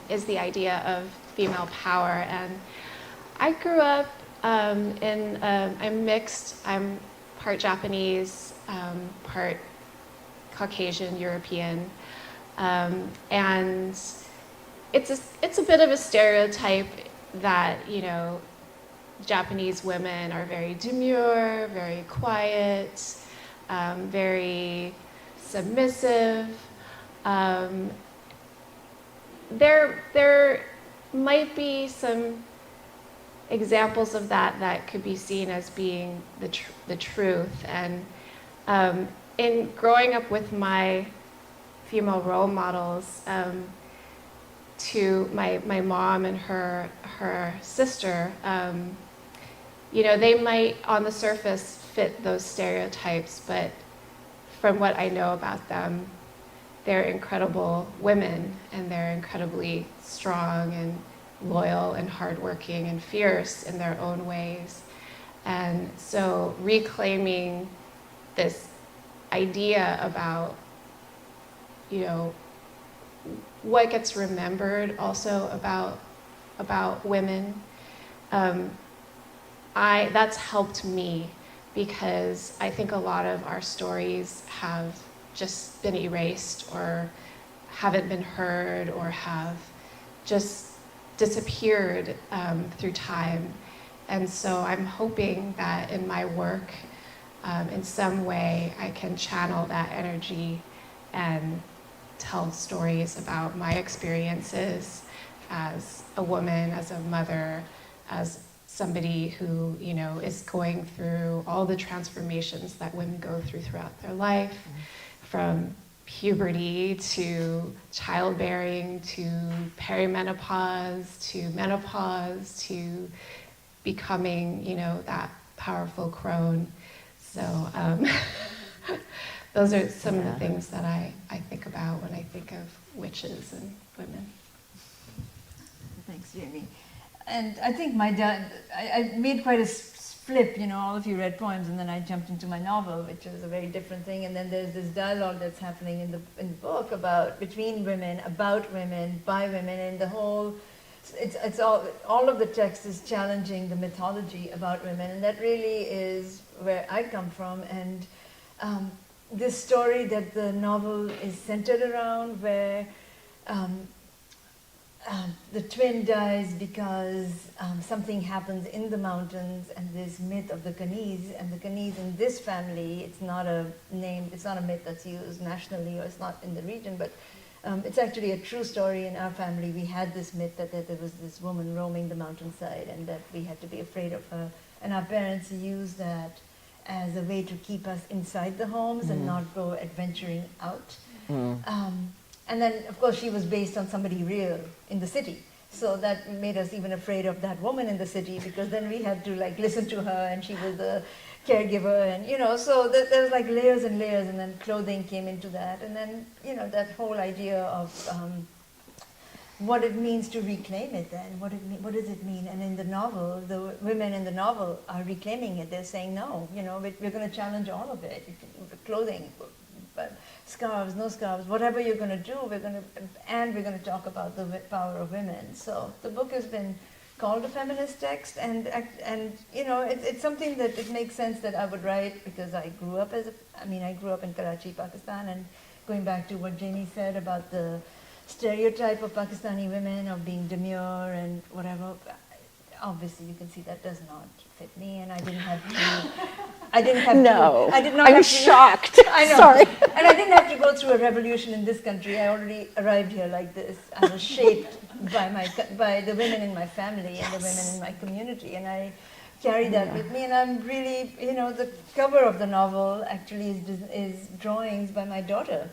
is the idea of female power. And I grew up I'm mixed. I'm part Japanese, part Caucasian, European. And it's a bit of a stereotype that, you know, Japanese women are very demure, very quiet, very submissive. There might be some examples of that could be seen as being the truth. And in growing up with my female role models, to my mom and her sister, you know, they might on the surface fit those stereotypes, but from what I know about them, they're incredible women, and they're incredibly strong and loyal and hardworking and fierce in their own ways. And so reclaiming this idea about, you know, what gets remembered also about women, that's helped me, because I think a lot of our stories have just been erased or haven't been heard or have just disappeared through time. And so I'm hoping that in my work, in some way, I can channel that energy and tell stories about my experiences as a woman, as a mother, as somebody who, you know, is going through all the transformations that women go through throughout their life, from puberty to childbearing to perimenopause to menopause to becoming, you know, that powerful crone. So those are some of the things that I think about when I think of witches and women. Thanks, Jamie. And I think my dad, I made quite a flip, you know, all of you read poems, and then I jumped into my novel, which is a very different thing. And then there's this dialogue that's happening in the book between women, about women, by women, and the whole it's all of the text is challenging the mythology about women, and that really is where I come from. And this story that the novel is centered around, where the twin dies because something happens in the mountains, and this myth of the Kanis, and the Kanis in this family, it's not a name, it's not a myth that's used nationally, or it's not in the region, but it's actually a true story. In our family, we had this myth that there was this woman roaming the mountainside, and that we had to be afraid of her. And our parents used that as a way to keep us inside the homes and not go adventuring out. And then, of course, she was based on somebody real in the city. So that made us even afraid of that woman in the city, because then we had to like listen to her, and she was the caregiver, and so there was like layers and layers, and then clothing came into that, and then that whole idea of what it means to reclaim it. Then what does it mean? And in the novel, the women in the novel are reclaiming it. They're saying no, we're going to challenge all of it. Clothing, but scarves, no scarves, whatever you're going to do, we're going to talk about the power of women. So the book has been called a feminist text, and it's something that it makes sense that I would write, because I grew up in Karachi, Pakistan, and going back to what Jamie said about the stereotype of Pakistani women of being demure and whatever, obviously you can see that does not fit me, and I didn't have to. No, I did not. I'm shocked. I know. Sorry. And I didn't have to go through a revolution in this country. I already arrived here like this. I was shaped by the women in my family and the women in my community, and I carry that with me. And I'm really, the cover of the novel actually is drawings by my daughter,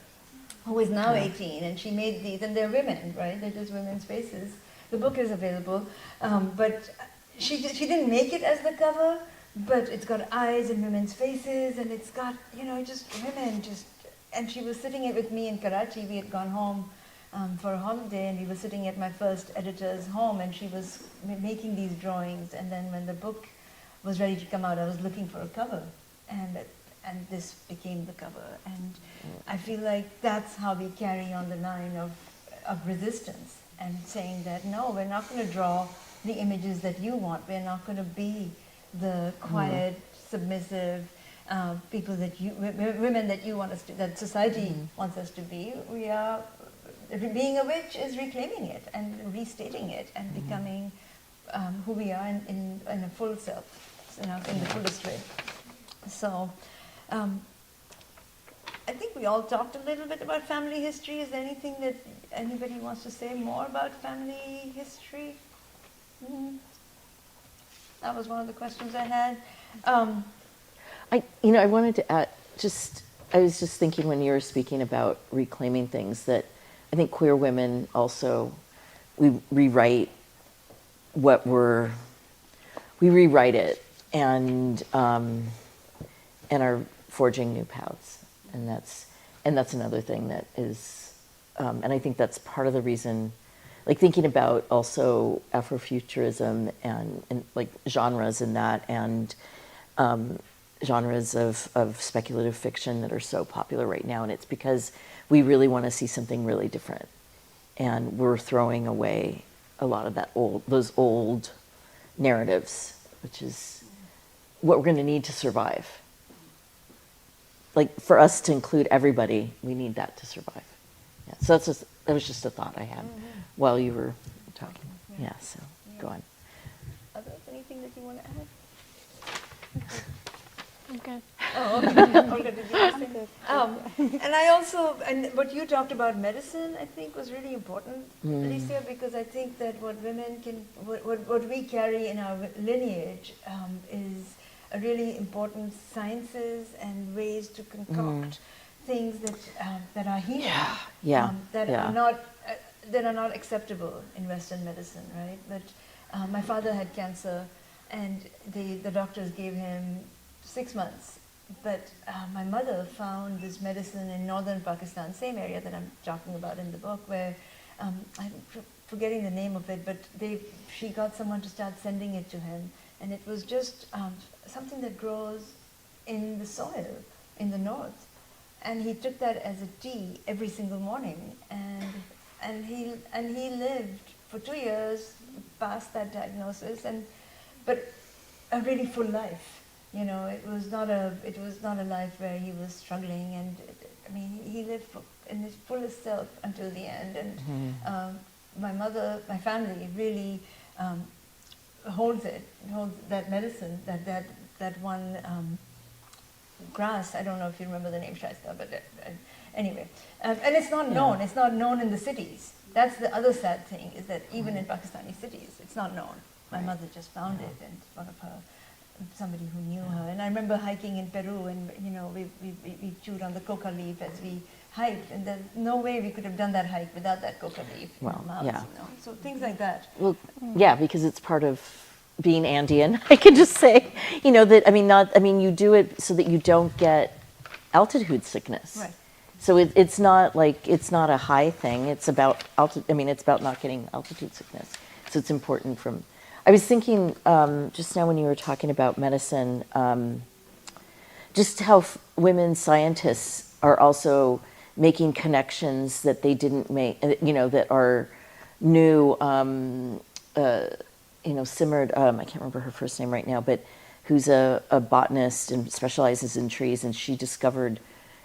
who is now 18, and she made these, and they're women, right? They're just women's faces. The book is available, but she didn't make it as the cover, but it's got eyes and women's faces, and it's got, just women, and she was sitting it with me in Karachi. We had gone home for a holiday, and we were sitting at my first editor's home, and she was making these drawings, and then when the book was ready to come out, I was looking for a cover, and this became the cover. And I feel like that's how we carry on the line of resistance, and saying that, no, we're not going to draw the images that you want. We're not going to be the quiet, submissive people women that you want us to, that society wants us to be. We are, being a witch is reclaiming it and restating it and becoming who we are in a full self, in the fullest way. So I think we all talked a little bit about family history. Is there anything that anybody wants to say more about family history? That was one of the questions I had. I wanted to add, I was just thinking when you were speaking about reclaiming things, that I think queer women also, we rewrite it and are forging new paths, and that's another thing that is, and I think that's part of the reason, like thinking about also Afrofuturism and like genres in that, and genres of speculative fiction that are so popular right now, and it's because we really want to see something really different, and we're throwing away a lot of those old narratives, which is what we're going to need to survive. Like for us to include everybody, we need that to survive. Yeah. So that was just a thought I had while you were talking. Yeah. So go on. Others, anything that you want to add? I'm good. Oh, okay. Olga, did you want to say? And I also, and what you talked about medicine, I think was really important, Alicia, because I think that what women can, what we carry in our lineage is a really important sciences and ways to concoct things that are healing, that are not acceptable in Western medicine, right? But my father had cancer, and the doctors gave him 6 months. But my mother found this medicine in northern Pakistan, same area that I'm talking about in the book, where I'm forgetting the name of it, but she got someone to start sending it to him, and it was just something that grows in the soil in the north, and he took that as a tea every single morning, and he lived for 2 years past that diagnosis, but a really full life. You know, it was not a life where he was struggling, and I mean, he lived in his fullest self until the end. And my family really holds that medicine, that one grass. I don't know if you remember the name, Shaista, but anyway, and it's not known. It's not known in the cities. That's the other sad thing, is that even in Pakistani cities, it's not known. My mother just found it, and somebody who knew her. And I remember hiking in Peru, and you know, we chewed on the coca leaf as we hiked, and there's no way we could have done that hike without that coca leaf in our mouths, you know? So things like that. Well, yeah, because it's part of being Andean. I can just say, you know, that, I mean, you do it so that you don't get altitude sickness. Right. So it's not a high thing. It's about it's about not getting altitude sickness. So it's important I was thinking just now when you were talking about medicine, just how women scientists are also making connections that they didn't make, you know, that are new. You know, Simmered, I can't remember her first name right now, but who's a botanist and specializes in trees, and she discovered,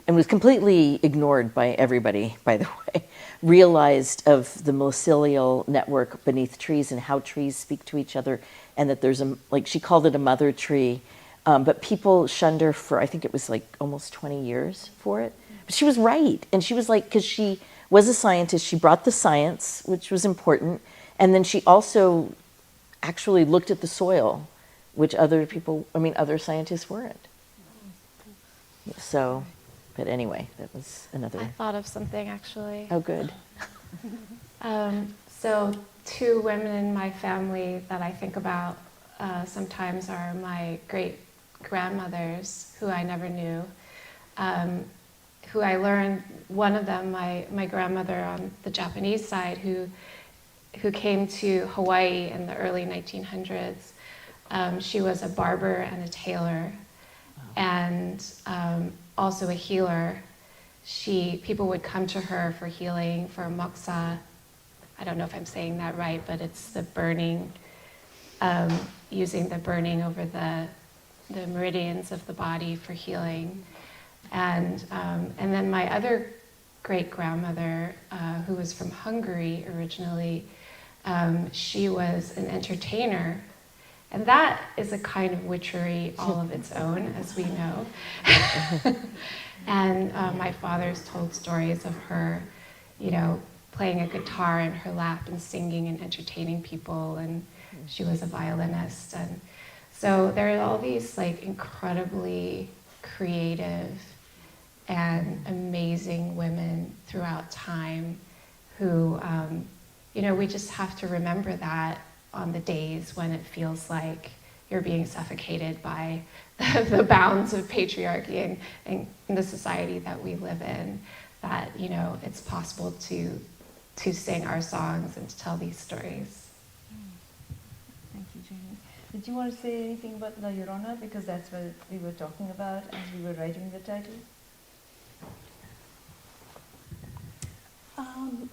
and was completely ignored by everybody, by the way, realized of the mycelial network beneath trees and how trees speak to each other, and that there's she called it a mother tree, but people shunned her for, I think it was like almost 20 years for it. But she was right, and she was like, because she was a scientist, she brought the science, which was important, and then she also actually looked at the soil, which other scientists weren't. So, but anyway, that was another. I thought of something actually. Oh, good. So 2 women in my family that I think about sometimes are my great grandmothers, who I never knew, who I learned, one of them, my grandmother on the Japanese side, who came to Hawaii in the early 1900s. She was a barber and a tailor, and also a healer. People would come to her for healing, for moksa. I don't know if I'm saying that right, but it's the burning, using the burning over the meridians of the body for healing. And then my other great grandmother, who was from Hungary originally, she was an entertainer. And that is a kind of witchery all of its own, as we know. And my father's told stories of her, you know, playing a guitar in her lap and singing and entertaining people, and she was a violinist. And so there are all these like incredibly creative and amazing women throughout time who, you know, we just have to remember that on the days when it feels like you're being suffocated by the bounds of patriarchy and the society that we live in, that, you know, it's possible to sing our songs and to tell these stories. Thank you, Jenny. Did you want to say anything about La Llorona? Because that's what we were talking about as we were writing the title.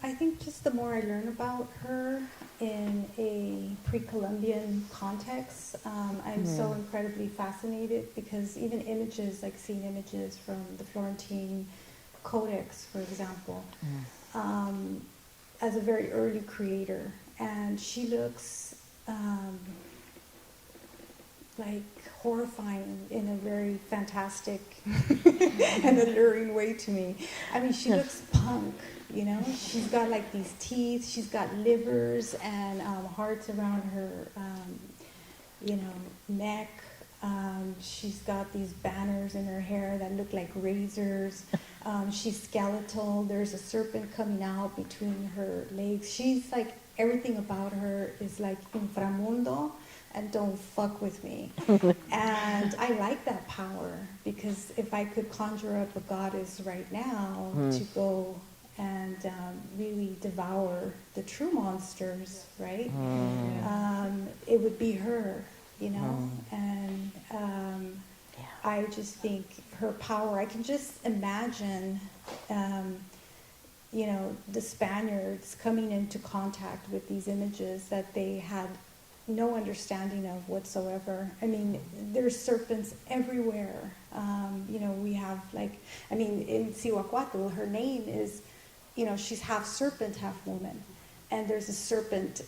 I think just the more I learn about her in a pre-Columbian context, I'm so incredibly fascinated, because even images, like seeing images from the Florentine Codex, for example, as a very early creator, and she looks like horrifying in a very fantastic and alluring way to me. I mean, she looks punk. You know, she's got like these teeth, she's got livers and hearts around her, you know, neck. She's got these banners in her hair that look like razors. She's skeletal. There's a serpent coming out between her legs. She's like, everything about her is like inframundo and don't fuck with me. And I like that power, because if I could conjure up a goddess right now to go and really devour the true monsters, right? It would be her, you know? And I just think her power, I can just imagine, you know, the Spaniards coming into contact with these images that they had no understanding of whatsoever. I mean, there's serpents everywhere. You know, we have like, I mean, in Cihuacuatl, her name is, you know, she's half serpent, half woman. And there's a serpent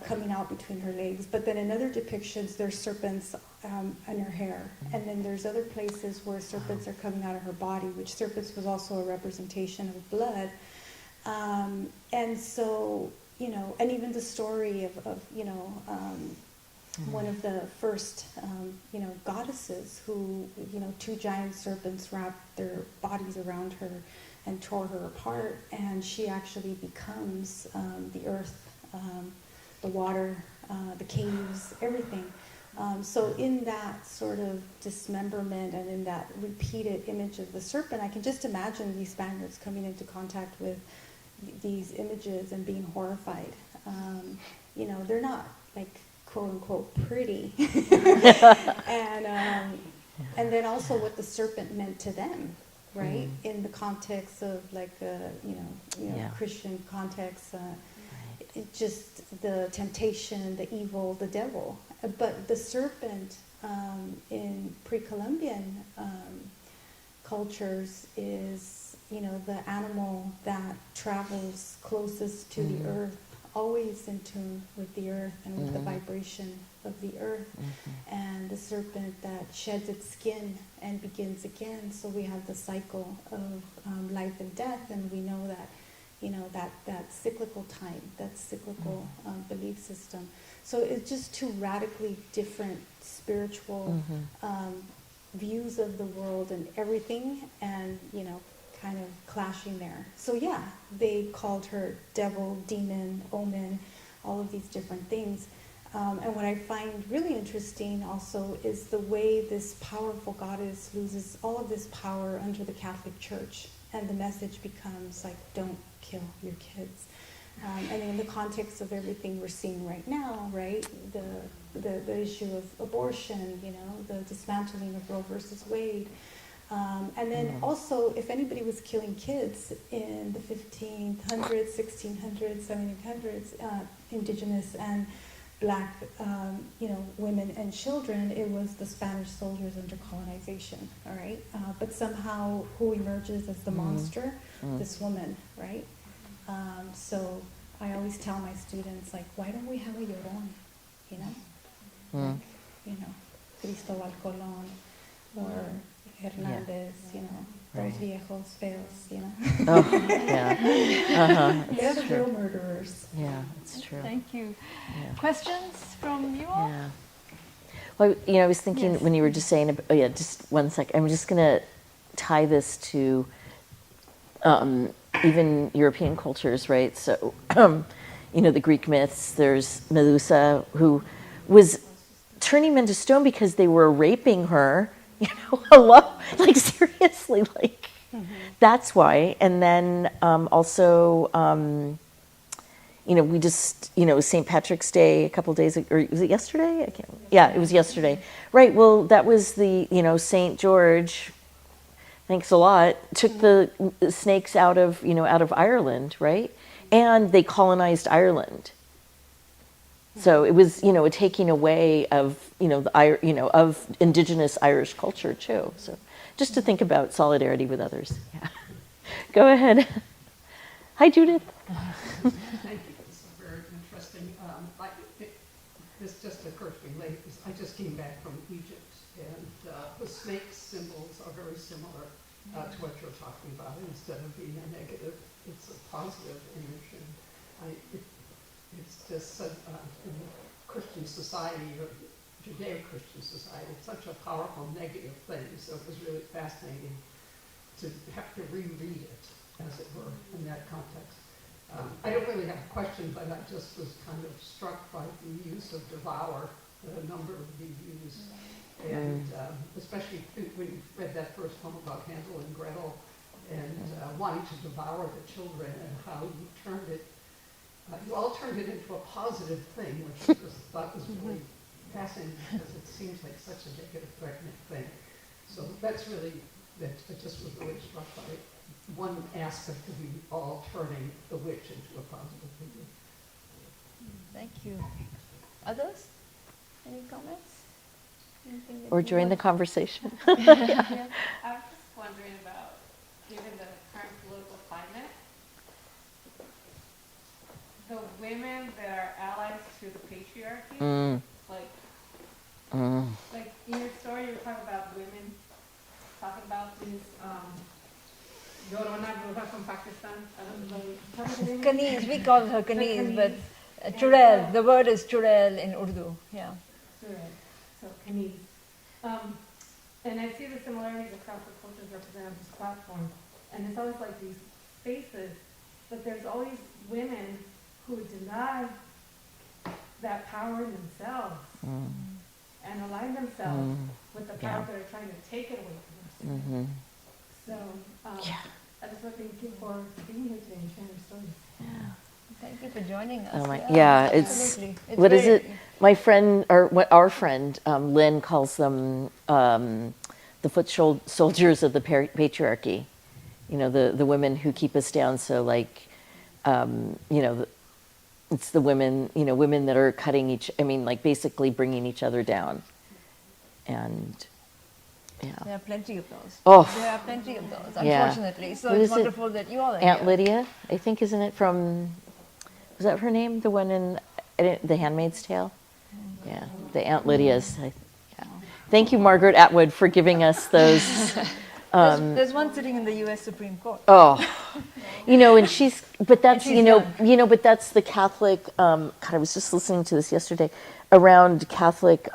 coming out between her legs. But then in other depictions, there's serpents in her hair. And then there's other places where serpents are coming out of her body, which serpents was also a representation of blood. And so, you know, and even the story of you know, one of the first, you know, goddesses who, you know, two giant serpents wrapped their bodies around her and tore her apart, and she actually becomes the earth, the water, the caves, everything. So in that sort of dismemberment and in that repeated image of the serpent, I can just imagine these Spaniards coming into contact with these images and being horrified. You know, they're not like quote unquote pretty. And then also what the serpent meant to them, right? In the context of like you know, Christian context, it just the temptation, the evil, the devil. But the serpent in pre-Columbian cultures is, you know, the animal that travels closest to the earth, always in tune with the earth and with the vibration of the earth, and the serpent that sheds its skin and begins again. So we have the cycle of life and death, and we know that, you know, that cyclical time, that cyclical belief system. So it's just two radically different spiritual views of the world and everything, and, you know, kind of clashing there. So yeah, they called her devil, demon, omen, all of these different things. And what I find really interesting also is the way this powerful goddess loses all of this power under the Catholic Church, and the message becomes like, don't kill your kids. And in the context of everything we're seeing right now, right, the issue of abortion, you know, the dismantling of Roe versus Wade. And then also, if anybody was killing kids in the 1500s, 1600s, 1700s, indigenous and black, you know, women and children, it was the Spanish soldiers under colonization, all right? But somehow, who emerges as the monster? This woman, right? So I always tell my students, like, why don't we have a Llorón, you know? Like, you know, Cristobal Colón, or Hernandez, you know, those viejos feos, you know. Oh, yeah. They're the real murderers. Yeah, it's true. Thank you. Yeah. Questions from you all? Yeah. Well, you know, I was thinking when you were just saying, oh yeah, just one sec. I'm just going to tie this to even European cultures, right? So, you know, the Greek myths, there's Medusa, who was turning men to stone because they were raping her, you know, a lot, like seriously, like, that's why. And then also, you know, we just, you know, St. Patrick's Day a couple days ago, or was it yesterday? I can't, yeah, it was yesterday. Right, well, that was the, you know, St. George, thanks a lot, took the snakes out of, you know, out of Ireland, right? And they colonized Ireland. So it was, you know, a taking away of, you know, of indigenous Irish culture too. So just to think about solidarity with others. Yeah. Go ahead. Hi, Judith. Thank you. It's very interesting. This just occurred to me late. I just came back from Egypt, and the snake symbols are very similar to what you're talking about. Instead of being a negative, it's a positive image. And it's just in Christian society, or Judeo-Christian society, it's such a powerful negative thing. So it was really fascinating to have to reread it, as it were, in that context. I don't really have a question, but I just was kind of struck by the use of devour, the number of the use, and especially when you read that first poem about Hansel and Gretel, and wanting to devour the children, and how you turned it. You all turned it into a positive thing, which I just thought was really fascinating, because it seems like such a negative, threatening thing. So that's really, I just was really struck by it. one aspect of you all turning the witch into a positive figure. Thank you. Others? Any comments? Anything that Or you join the want? conversation. I was just wondering about, given the current political climate, the women that are allies to the patriarchy, Mm, like, mm. like in your story, you were talking about women, talking about these, Yorona Bruja from Pakistan. I don't know. What is her name? Kaniz, we call her Kaniz, but Kaniz. Churel, the word is Churel in Urdu, yeah. Correct. So Kaniz. And I see the similarities across the cultures represented on this platform. And it's always like these spaces, but there's always women who deny that power in themselves and align themselves with the power that are trying to take it away from them. Mm-hmm. So I just want to thank you for being here today and sharing your stories. Thank you for joining us. Oh my, yeah, it's, absolutely. It's what is very- it? My friend, or what our friend, Lynn calls them the foot soldiers of the patriarchy. You know, the women who keep us down. So like, you know, it's the women, you know, women that are cutting like basically bringing each other down. And yeah. There are plenty of those. Oh. There are plenty of those, Yeah. unfortunately. So Who it's is it? wonderful that you all are Aunt here. Lydia, I think, isn't it from, was that her name? The one in The Handmaid's Tale? Yeah, the Aunt Lydia's. Yeah. Thank you, Margaret Atwood, for giving us those. There's one sitting in the U.S. Supreme Court. Oh, you know, and but that's, she's young. but that's the Catholic, God, I was just listening to this yesterday, around Catholic,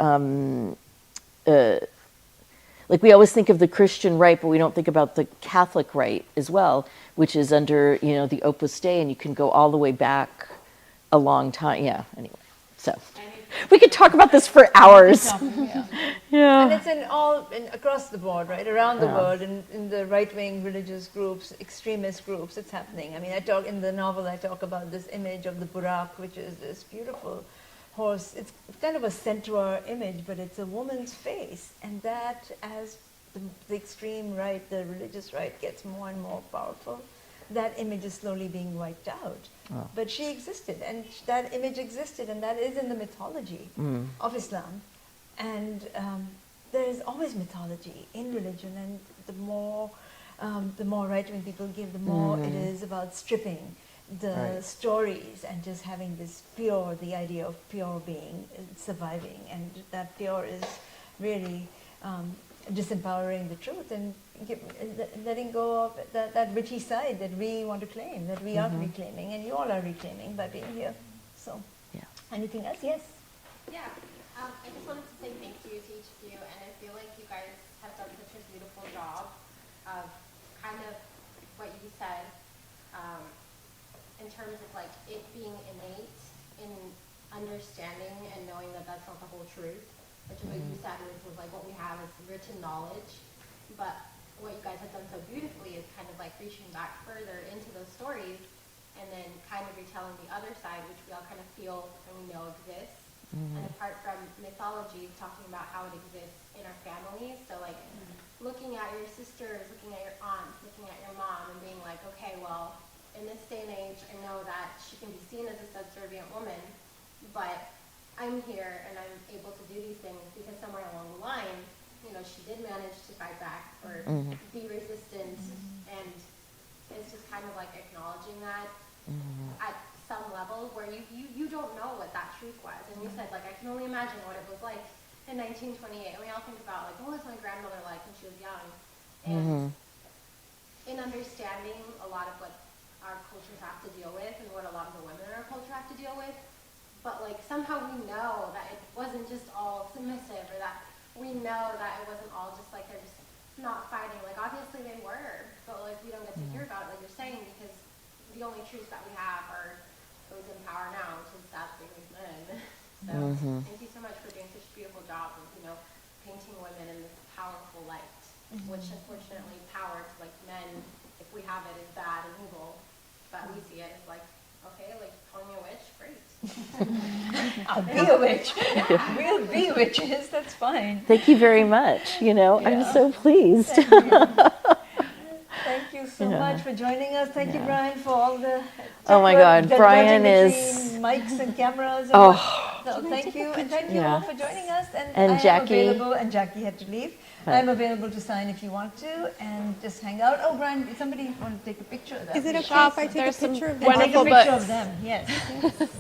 like we always think of the Christian rite, but we don't think about the Catholic rite as well, which is under, you know, the Opus Dei, and you can go all the way back a long time. Yeah, anyway, so we could talk about this for hours. Yeah. Yeah. And it's across the board, right? Around the world, in the right-wing religious groups, extremist groups, it's happening. I mean, in the novel, I talk about this image of the Burak, which is this beautiful horse. It's kind of a centaur image, but it's a woman's face. And that, as the extreme right, the religious right, gets more and more powerful, that image is slowly being wiped out. Oh. But she existed, and that image existed, and that is in the mythology of Islam. And there is always mythology in religion, and the more right-wing people give, the more it is about stripping the stories and just having this pure, the idea of pure being, surviving, and that pure is really disempowering the truth and letting go of that witchy side that we want to claim, that we are reclaiming, and you all are reclaiming by being here. So, anything else? Yes? Yeah, I just wanted to say thank you to each of you, and I feel like you guys have done such a beautiful job of kind of what you said in terms of like it being innate in understanding and knowing that that's not the whole truth, which is what you said, which was like what we have is written knowledge, but what you guys have done so beautifully is kind of like reaching back further into those stories and then kind of retelling the other side, which we all kind of feel and we know exists. And apart from mythology, talking about how it exists in our families. So like looking at your sisters, looking at your aunts, looking at your mom and being like, okay, well, in this day and age, I know that she can be seen as a subservient woman, but I'm here and I'm able to do these things because somewhere along the line, you know, she did manage to fight back or be resistant. And it's just kind of like acknowledging that at some level where you don't know what that truth was. And you said, like, I can only imagine what it was like in 1928. And we all think about, like, what was my grandmother like when she was young? And in understanding a lot of what our cultures have to deal with and what a lot of the women in our culture have to deal with, but, like, somehow we know that it wasn't just all submissive, or that we know that it wasn't all just, like, they're just not fighting. Like, obviously they were, but, like, we don't get to hear about it, like you're saying, because the only truths that we have are those in power now, which is sadly these men. So thank you so much for doing such a beautiful job of, you know, painting women in this powerful light, which unfortunately power to like men, if we have it, is bad and evil, but we see it as like, okay, like calling me a witch, great. I'll be a witch. We'll be witches, that's fine. Thank you very much. You know, I'm so pleased. Thank you so much for joining us. Thank you, Brian, for all the Oh my tech work God, that Brian went in is- between mics and cameras. And Oh. so thank you, and thank you Yeah. all for joining us. And I am Jackie. available, and Jackie had to leave. I'm available to sign if you want to, and just hang out. Oh, Brian, somebody want to take a picture of that? Is it okay Shop, if I take a there's some picture of And take a wonderful picture books. of them, yes.